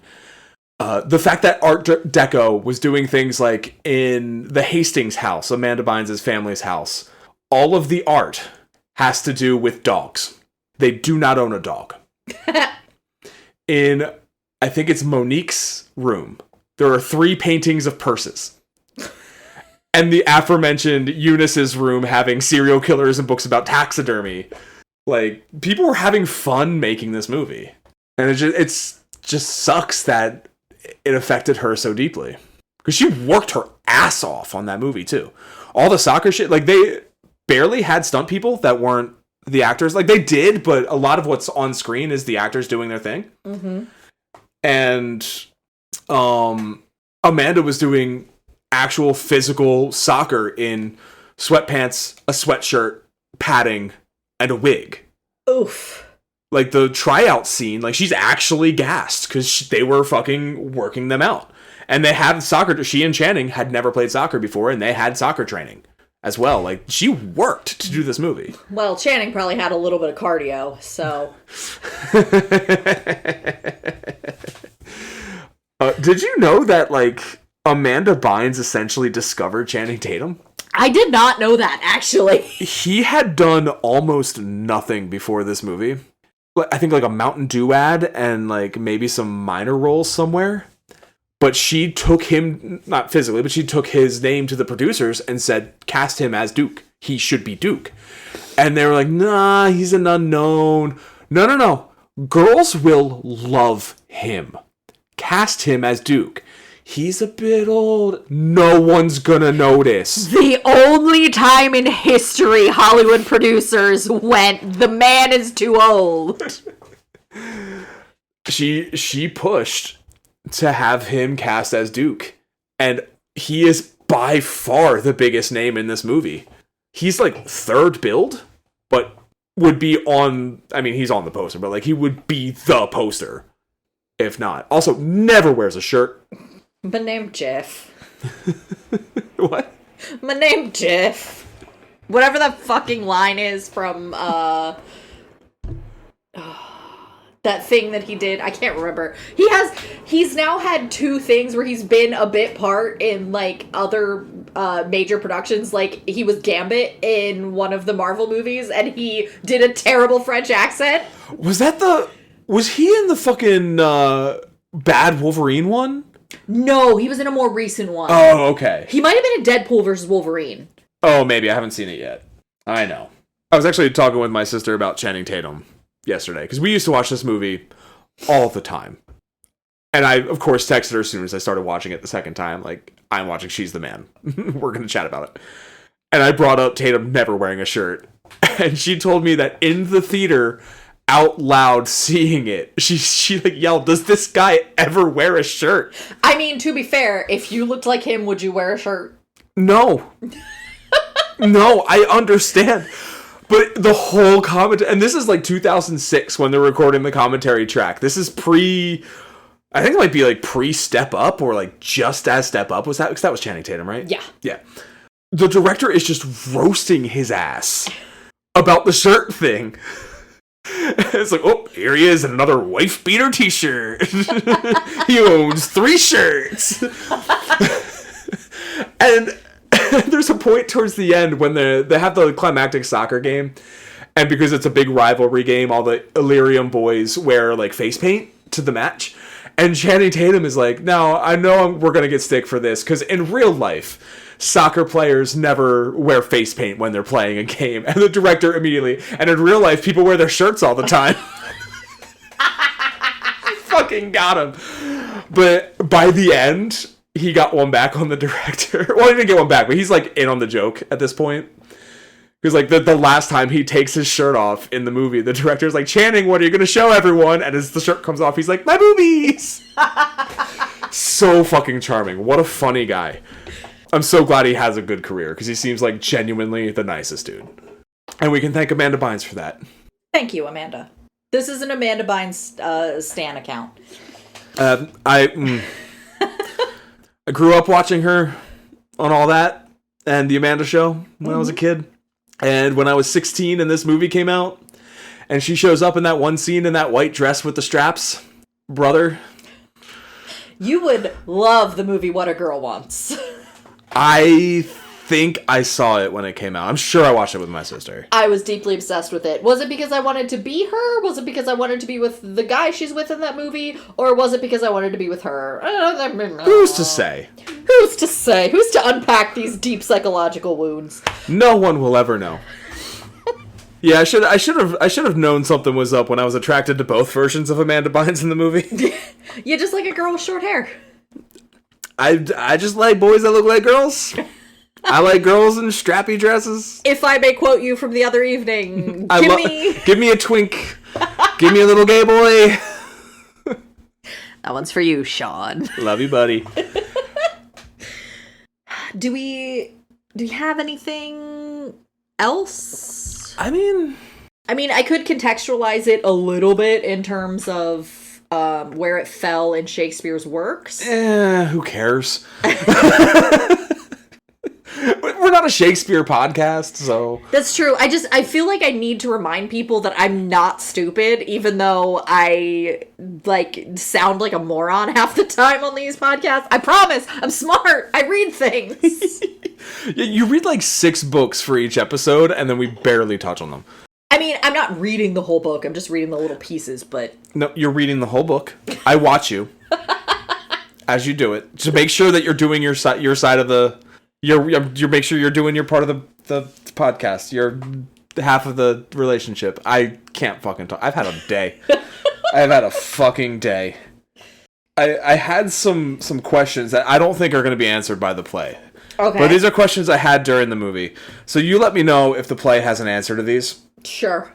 the fact that Art Deco was doing things in the Hastings house, Amanda Bynes' family's house, all of the art has to do with dogs. They do not own a dog. In, I think it's Monique's room, there are 3 paintings of purses. And the aforementioned Eunice's room having serial killers and books about taxidermy. Like, people were having fun making this movie. And it just sucks that it affected her so deeply. Because she worked her ass off on that movie, too. All the soccer shit, like, they barely had stunt people that weren't the actors. Like, they did, but a lot of what's on screen is the actors doing their thing. Mm-hmm. And Amanda was doing actual physical soccer in sweatpants, a sweatshirt, padding, and a wig. Oof. Like, the tryout scene, like, she's actually gassed because they were fucking working them out. And they had soccer. She and Channing had never played soccer before, and they had soccer training as well. Like, she worked to do this movie. Well, Channing probably had a little bit of cardio, so. Did you know that, like, Amanda Bynes essentially discovered Channing Tatum? I did not know that, actually. He had done almost nothing before this movie. I think, like, a Mountain Dew ad and, like, maybe some minor roles somewhere. But she took him, not physically, but she took his name to the producers and said, cast him as Duke. He should be Duke. And they were like, nah, he's an unknown. No. Girls will love him. Cast him as Duke. He's a bit old. No one's gonna notice. The only time in history Hollywood producers went, the man is too old. She pushed to have him cast as Duke. And he is by far the biggest name in this movie. He's like 3rd build, but would be on, I mean, he's on the poster, but like he would be the poster, if not. Also, never wears a shirt. My name Jeff. What? My name Jeff. Whatever that fucking line is from, that thing that he did, I can't remember. He's now had 2 things where he's been a bit part in, like, other major productions. Like, he was Gambit in one of the Marvel movies, and he did a terrible French accent. Was he in the fucking Bad Wolverine one? No, he was in a more recent one. Oh, okay. He might have been in Deadpool versus Wolverine. Oh, maybe. I haven't seen it yet. I know. I was actually talking with my sister about Channing Tatum yesterday, because we used to watch this movie all the time. And I, of course, texted her as soon as I started watching it the second time, like, I'm watching She's the Man. We're going to chat about it. And I brought up Tatum never wearing a shirt. And she told me that in the theater, out loud seeing it, she like yelled, does this guy ever wear a shirt? I mean, to be fair, if you looked like him, would you wear a shirt? No. No, I understand. But the whole commentary, and this is like 2006 when they're recording the commentary track. This is I think it might be like pre-Step Up or like just as Step Up. Was that? Because that was Channing Tatum, right? Yeah. Yeah. The director is just roasting his ass about the shirt thing. It's like, oh, here he is in another wife beater t-shirt. He owns 3 shirts. And there's a point towards the end when they have the climactic soccer game, and because it's a big rivalry game, all the Illyrium boys wear like face paint to the match. And Channing Tatum is like, no, I know we're going to get stick for this, because in real life, soccer players never wear face paint when they're playing a game. And the director immediately, and in real life, people wear their shirts all the time. Fucking got him. But by the end, he got one back on the director. Well, he didn't get one back, but he's like in on the joke at this point. Because like the last time he takes his shirt off in the movie, the director's like, Channing, what are you going to show everyone? And as the shirt comes off, he's like, my boobies! So fucking charming. What a funny guy. I'm so glad he has a good career, because he seems like genuinely the nicest dude. And we can thank Amanda Bynes for that. Thank you, Amanda. This is an Amanda Bynes Stan account. I grew up watching her on all that and the Amanda Show when I was a kid. And when I was 16 and this movie came out, and she shows up in that one scene in that white dress with the straps, brother. You would love the movie What a Girl Wants. I think I saw it when it came out. I'm sure I watched it with my sister. I was deeply obsessed with it. Was it because I wanted to be her? Was it because I wanted to be with the guy she's with in that movie? Or was it because I wanted to be with her? Who's to say? Who's to say? Who's to unpack these deep psychological wounds? No one will ever know. Yeah, I should have known something was up when I was attracted to both versions of Amanda Bynes in the movie. You just like a girl with short hair. I just like boys that look like girls. I like girls in strappy dresses. If I may quote you from the other evening, give me a twink. Give me a little gay boy. That one's for you, Sean. Love you, buddy. Do we have anything else? I mean, I could contextualize it a little bit in terms of where it fell in Shakespeare's works. Who cares? We're not a Shakespeare podcast, so... That's true. I feel like I need to remind people that I'm not stupid, even though I, sound like a moron half the time on these podcasts. I promise, I'm smart. I read things. You read, 6 books for each episode, and then we barely touch on them. I'm not reading the whole book. I'm just reading the little pieces, but... No, you're reading the whole book. I watch you. As you do it. To make sure that you're doing your side of the... You make sure you're doing your part of the podcast. You're half of the relationship. I can't fucking talk. I've had a day. I've had a fucking day. I had some questions that I don't think are going to be answered by the play. Okay. But these are questions I had during the movie. So you let me know if the play has an answer to these. Sure.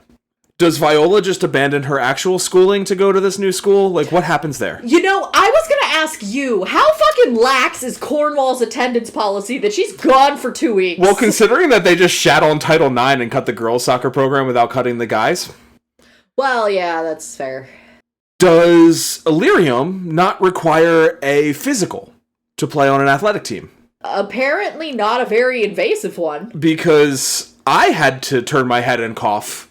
Does Viola just abandon her actual schooling to go to this new school? What happens there? I was going to ask you, how fucking lax is Cornwall's attendance policy that she's gone for 2 weeks? Well, considering that they just shat on Title IX and cut the girls' soccer program without cutting the guys. Well, yeah, that's fair. Does Illyrium not require a physical to play on an athletic team? Apparently not a very invasive one. Because I had to turn my head and cough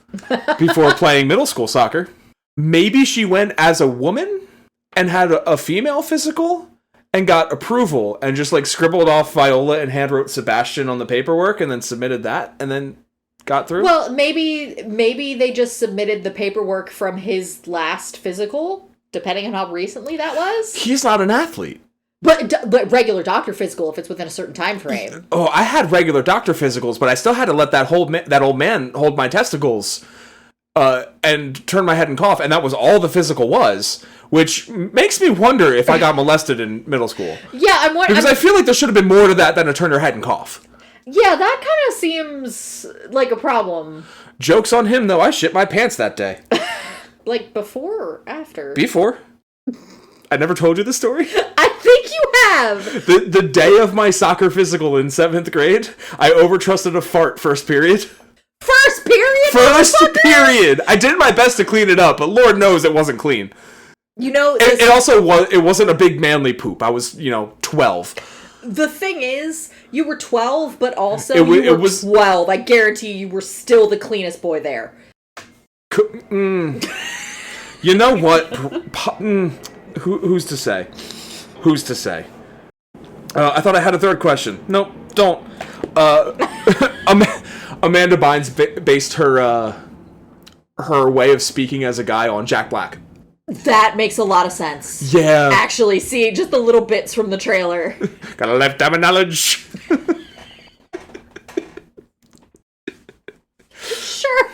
before playing middle school soccer. Maybe she went as a woman and had a female physical and got approval and just scribbled off Viola and handwrote Sebastian on the paperwork and then submitted that and then got through. Well, maybe they just submitted the paperwork from his last physical, depending on how recently that was. He's not an athlete. But regular doctor physical if it's within a certain time frame. Oh, I had regular doctor physicals, but I still had to let that old man hold my testicles and turn my head and cough, and that was all the physical was, which makes me wonder if I got molested in middle school. Yeah, I'm wondering. Because I feel like there should have been more to that than to turn her head and cough. Yeah, that kind of seems like a problem. Joke's on him, though. I shit my pants that day. Before or after? Before. I never told you the story? I think you have! The day of my soccer physical in 7th grade, I overtrusted a fart first period. First period? First period! I did my best to clean it up, but Lord knows it wasn't clean. It also wasn't a big manly poop. I was, 12. The thing is, you were 12, but also you were 12. I guarantee you were still the cleanest boy there. You know what? Who's to say? Who's to say? I thought I had a third question. Nope, don't. Amanda Bynes based her way of speaking as a guy on Jack Black. That makes a lot of sense. Yeah. Actually, see, just the little bits from the trailer. Got a lifetime of knowledge. Sure.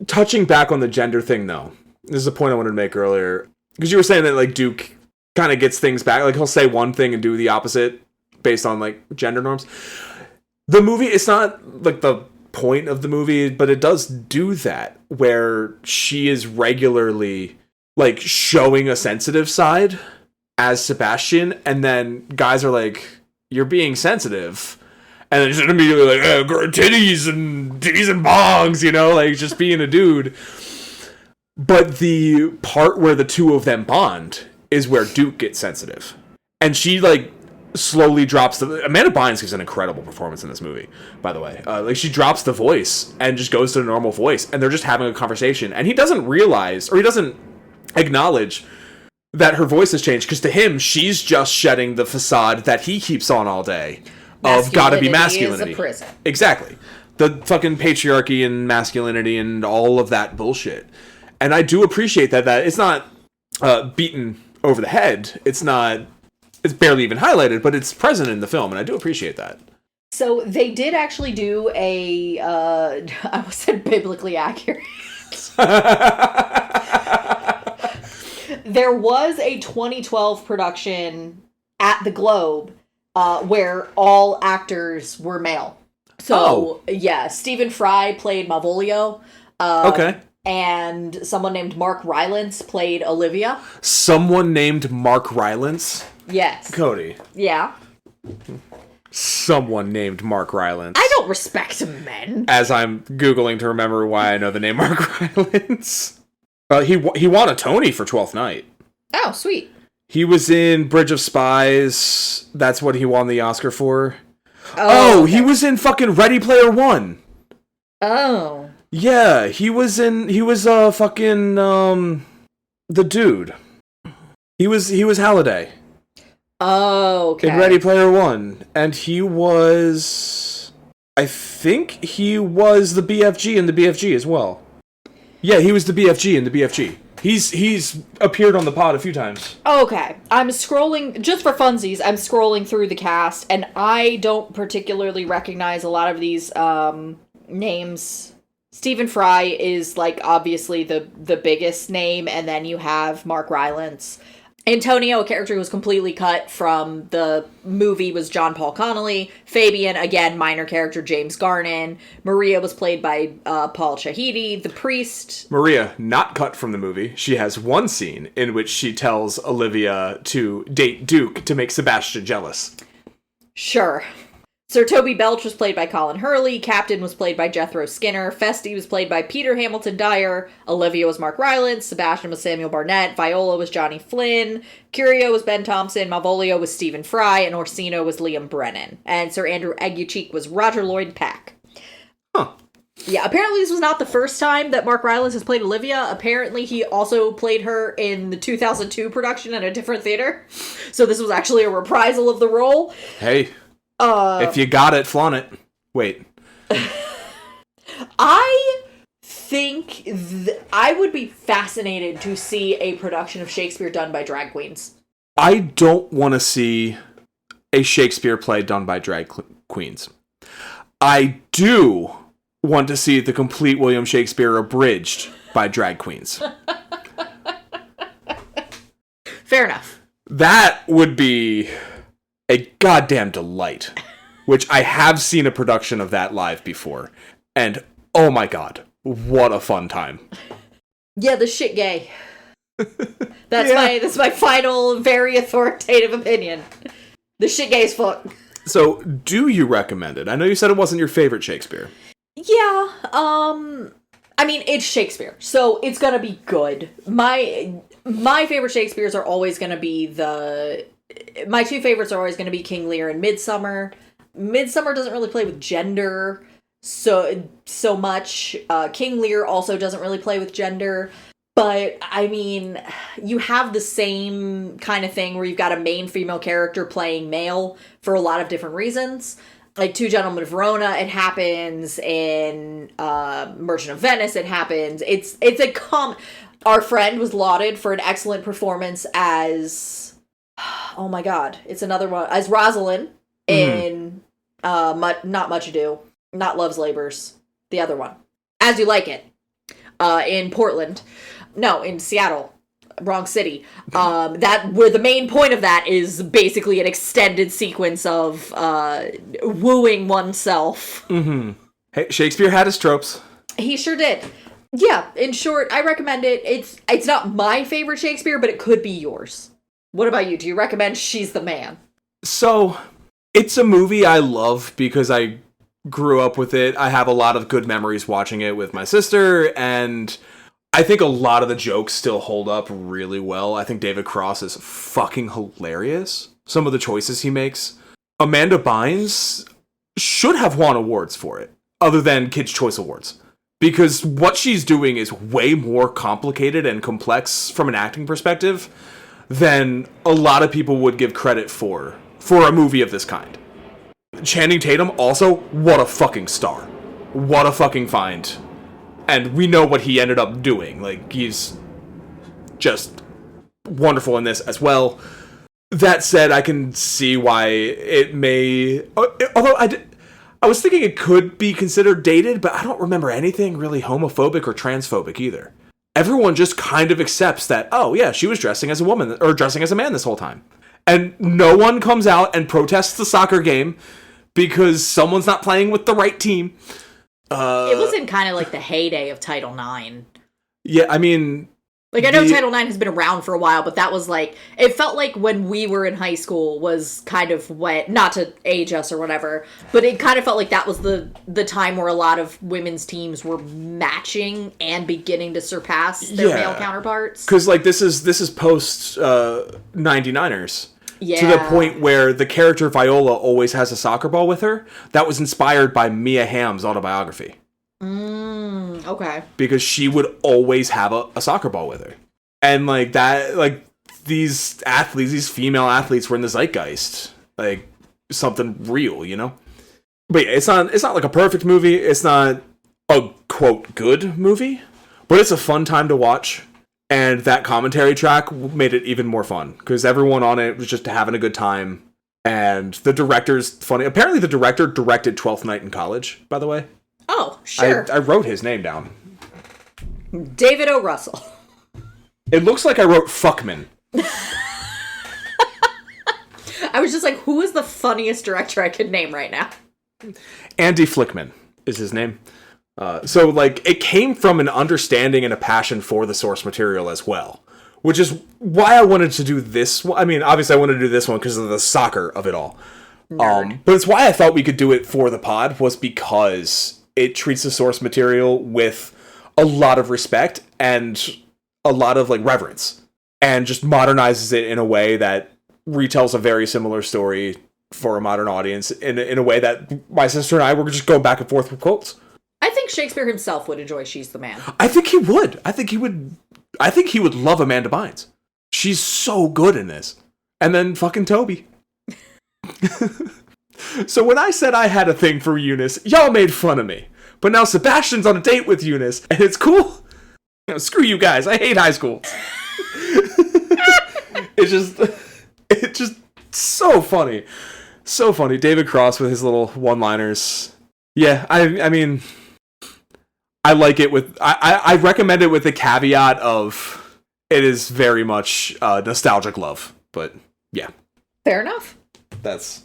Touching back on the gender thing, though. This is a point I wanted to make earlier. Because you were saying that, Duke kind of gets things back. He'll say one thing and do the opposite based on, gender norms. The movie, it's not, the point of the movie, but it does do that, where she is regularly, showing a sensitive side as Sebastian, and then guys are like, you're being sensitive. And then just immediately titties and bongs, just being a dude. But the part where the two of them bond is where Duke gets sensitive. And she, slowly drops Amanda Bynes gives an incredible performance in this movie, by the way. She drops the voice and just goes to a normal voice, and they're just having a conversation. And he doesn't realize, or he doesn't acknowledge that her voice has changed, because to him, she's just shedding the facade that he keeps on all day of gotta be Masculinity masculinity. is a prison. Exactly. The fucking patriarchy and masculinity and all of that bullshit. And I do appreciate that it's not beaten over the head. It's barely even highlighted, but it's present in the film, and I do appreciate that. So they did actually do I almost said biblically accurate. There was a 2012 production at the Globe where all actors were male. So, yeah, Stephen Fry played Malvolio. Okay. And someone named Mark Rylance played Olivia. Someone named Mark Rylance? Yes. Cody. Yeah. Someone named Mark Rylance. I don't respect men. As I'm Googling to remember why I know the name Mark Rylance. He won a Tony for 12th Night. Oh, sweet. He was in Bridge of Spies. That's what he won the Oscar for. Okay. He was in fucking Ready Player One. Oh. Yeah, he was fucking the dude. He was Halliday. Oh, okay. In Ready Player One, and I think he was the BFG in the BFG as well. Yeah, he was the BFG in the BFG. He's appeared on the pod a few times. Okay. I'm scrolling, just for funsies, I'm scrolling through the cast, and I don't particularly recognize a lot of these names. Stephen Fry is, like, obviously the biggest name, and then you have Mark Rylance. Antonio, a character who was completely cut from the movie, was John Paul Connolly. Fabian, again, minor character, James Garnon. Maria was played by Paul Shahidi. The priest... Maria, not cut from the movie. She has one scene in which she tells Olivia to date Duke to make Sebastian jealous. Sure. Sir Toby Belch was played by Colin Hurley. Captain was played by Jethro Skinner. Festy was played by Peter Hamilton Dyer. Olivia was Mark Rylance. Sebastian was Samuel Barnett. Viola was Johnny Flynn. Curio was Ben Thompson. Malvolio was Stephen Fry. And Orsino was Liam Brennan. And Sir Andrew Aguicheek was Roger Lloyd Pack. Huh. Yeah, apparently this was not the first time that Mark Rylance has played Olivia. Apparently he also played her in the 2002 production at a different theater. So this was actually a reprisal of the role. Hey. If you got it, flaunt it. Wait. I think I would be fascinated to see a production of Shakespeare done by drag queens. I don't want to see a Shakespeare play done by drag queens. I do want to see the complete William Shakespeare abridged by drag queens. Fair enough. That would be a goddamn delight, which I have seen a production of that live before, and oh my god, what a fun time. Yeah, the shit gay. That's my final, very authoritative opinion. The shit gay is fuck. So, do you recommend it? I know you said it wasn't your favorite Shakespeare. Yeah, I mean, it's Shakespeare, so it's gonna be good. My favorite Shakespeares are always gonna be my two favorites are always going to be King Lear and Midsummer. Midsummer doesn't really play with gender so much. King Lear also doesn't really play with gender. But, I mean, you have the same kind of thing where you've got a main female character playing male for a lot of different reasons. Like Two Gentlemen of Verona, it happens. In Merchant of Venice, it happens. It's a Our friend was lauded for an excellent performance as... Oh my god, it's another one. As Rosalind in Not Much Ado. Not Love's Labors. The other one. As You Like It. In Portland. No, in Seattle. Wrong city. Where the main point of that is basically an extended sequence of wooing oneself. Mm-hmm. Hey, Shakespeare had his tropes. He sure did. Yeah, in short, I recommend it. It's not my favorite Shakespeare, but it could be yours. What about you? Do you recommend She's the Man? So, it's a movie I love because I grew up with it. I have a lot of good memories watching it with my sister, and I think a lot of the jokes still hold up really well. I think David Cross is fucking hilarious. Some of the choices he makes. Amanda Bynes should have won awards for it, other than Kids' Choice Awards. Because what she's doing is way more complicated and complex from an acting perspective than a lot of people would give credit for a movie of this kind. Channing Tatum, also, what a fucking star. What a fucking find. And we know what he ended up doing. Like, he's just wonderful in this as well. That said, I can see why it may... Although, I was thinking it could be considered dated, but I don't remember anything really homophobic or transphobic either. Everyone just kind of accepts that, oh yeah, she was dressing as a woman, or dressing as a man this whole time. And no one comes out and protests the soccer game because someone's not playing with the right team. It was in kind of like the heyday of Title IX. Yeah, I mean... Like, I know Title IX has been around for a while, but that was like... It felt like when we were in high school was kind of what... Not to age us or whatever, but it kind of felt like that was the time where a lot of women's teams were matching and beginning to surpass their male counterparts. Because, like, this is post 99ers. Yeah. To the point where the character Viola always has a soccer ball with her. That was inspired by Mia Hamm's autobiography. Okay. Because she would always have a soccer ball with her. And, like, that, like, these athletes, these female athletes were in the zeitgeist. Like, something real, you know? But yeah, it's not like a perfect movie. It's not a, quote, good movie. But it's a fun time to watch. And that commentary track made it even more fun. Because everyone on it was just having a good time. And the director's funny. Apparently the director directed 12th Night in College, by the way. Oh, sure. I wrote his name down. David O. Russell. It looks like I wrote Fuckman. I was just like, who is the funniest director I could name right now? Andy Flickman is his name. So, like, it came from an understanding and a passion for the source material as well. Which is why I wanted to do this one. I mean, obviously I wanted to do this one because of the soccer of it all. But it's why I thought we could do it for the pod, was because it treats the source material with a lot of respect and a lot of, like, reverence. And just modernizes it in a way that retells a very similar story for a modern audience in a way that my sister and I were just going back and forth with quotes. I think Shakespeare himself would enjoy She's the Man. I think he would. I think he would love Amanda Bynes. She's so good in this. And then fucking Toby. So when I said I had a thing for Eunice, y'all made fun of me. But now Sebastian's on a date with Eunice, and it's cool. You know, screw you guys. I hate high school. It's just so funny. So funny. David Cross with his little one-liners. Yeah, I mean, I like it with... I recommend it with the caveat of it is very much nostalgic love. But, yeah. Fair enough. That's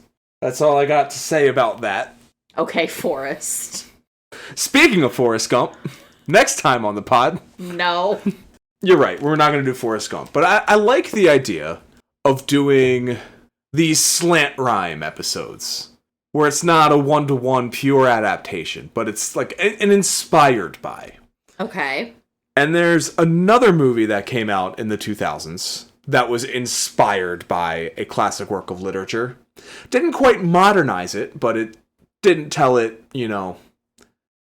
all I got to say about that. Okay, Forrest. Speaking of Forrest Gump, next time on the pod... No. You're right, we're not going to do Forrest Gump. But I like the idea of doing these slant rhyme episodes. Where it's not a one-to-one pure adaptation, but it's like an inspired by. Okay. And there's another movie that came out in the 2000s that was inspired by a classic work of literature. Didn't quite modernize it, but it didn't tell it, you know,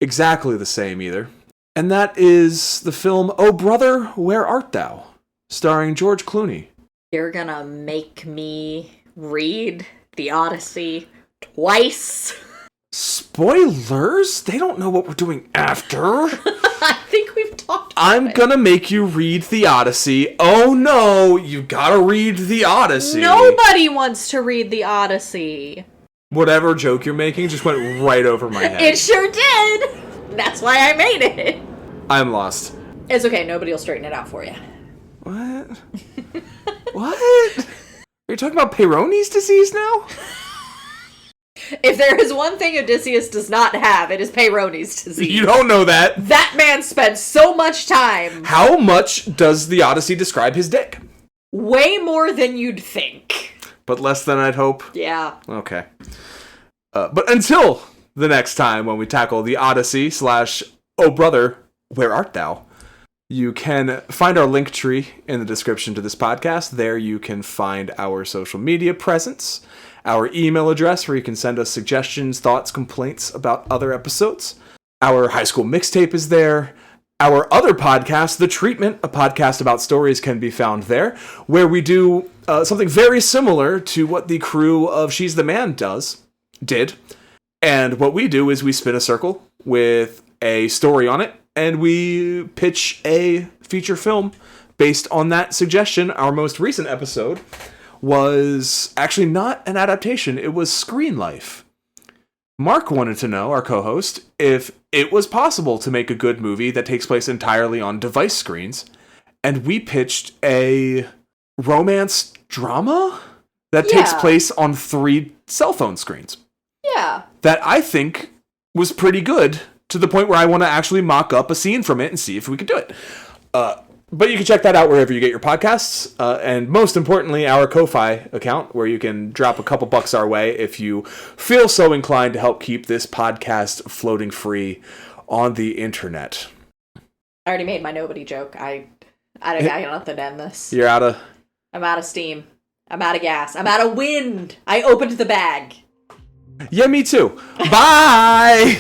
exactly the same either. And that is the film Oh Brother, Where Art Thou? Starring George Clooney. You're gonna make me read The Odyssey twice. Spoilers? They don't know what we're doing after. I think we've talked about I'm gonna make you read the Odyssey. Oh no, you gotta read the Odyssey. Nobody wants to read the Odyssey. Whatever joke you're making just went right over my head. It sure did. That's why I made it. I'm lost. It's okay, nobody will straighten it out for you. What? What? Are you talking about Peyronie's disease now? If there is one thing Odysseus does not have, it is Peyronie's disease. You don't know that. That man spent so much time. How much does the Odyssey describe his dick? Way more than you'd think. But less than I'd hope? Yeah. Okay. But until the next time when we tackle the Odyssey / Oh Brother, Where Art Thou? You can find our link tree in the description to this podcast. There you can find our social media presence, our email address where you can send us suggestions, thoughts, complaints about other episodes. Our high school mixtape is there. Our other podcast, The Treatment, a podcast about stories, can be found there, where we do something very similar to what the crew of She's the Man does. did. And what we do is we spin a circle with a story on it, and we pitch a feature film based on that suggestion. Our most recent episode was actually not an adaptation, it was Screen Life. Mark wanted to know, our co-host, if it was possible to make a good movie that takes place entirely on device screens, and we pitched a romance drama that takes place on 3 cell phone screens. Yeah. That I think was pretty good, to the point where I want to actually mock up a scene from it and see if we could do it. But you can check that out wherever you get your podcasts. And most importantly, our Ko-Fi account, where you can drop a couple bucks our way if you feel so inclined to help keep this podcast floating free on the internet. I already made my nobody joke. I got nothing to end this. You're out of... I'm out of steam. I'm out of gas. I'm out of wind. I opened the bag. Yeah, me too. Bye!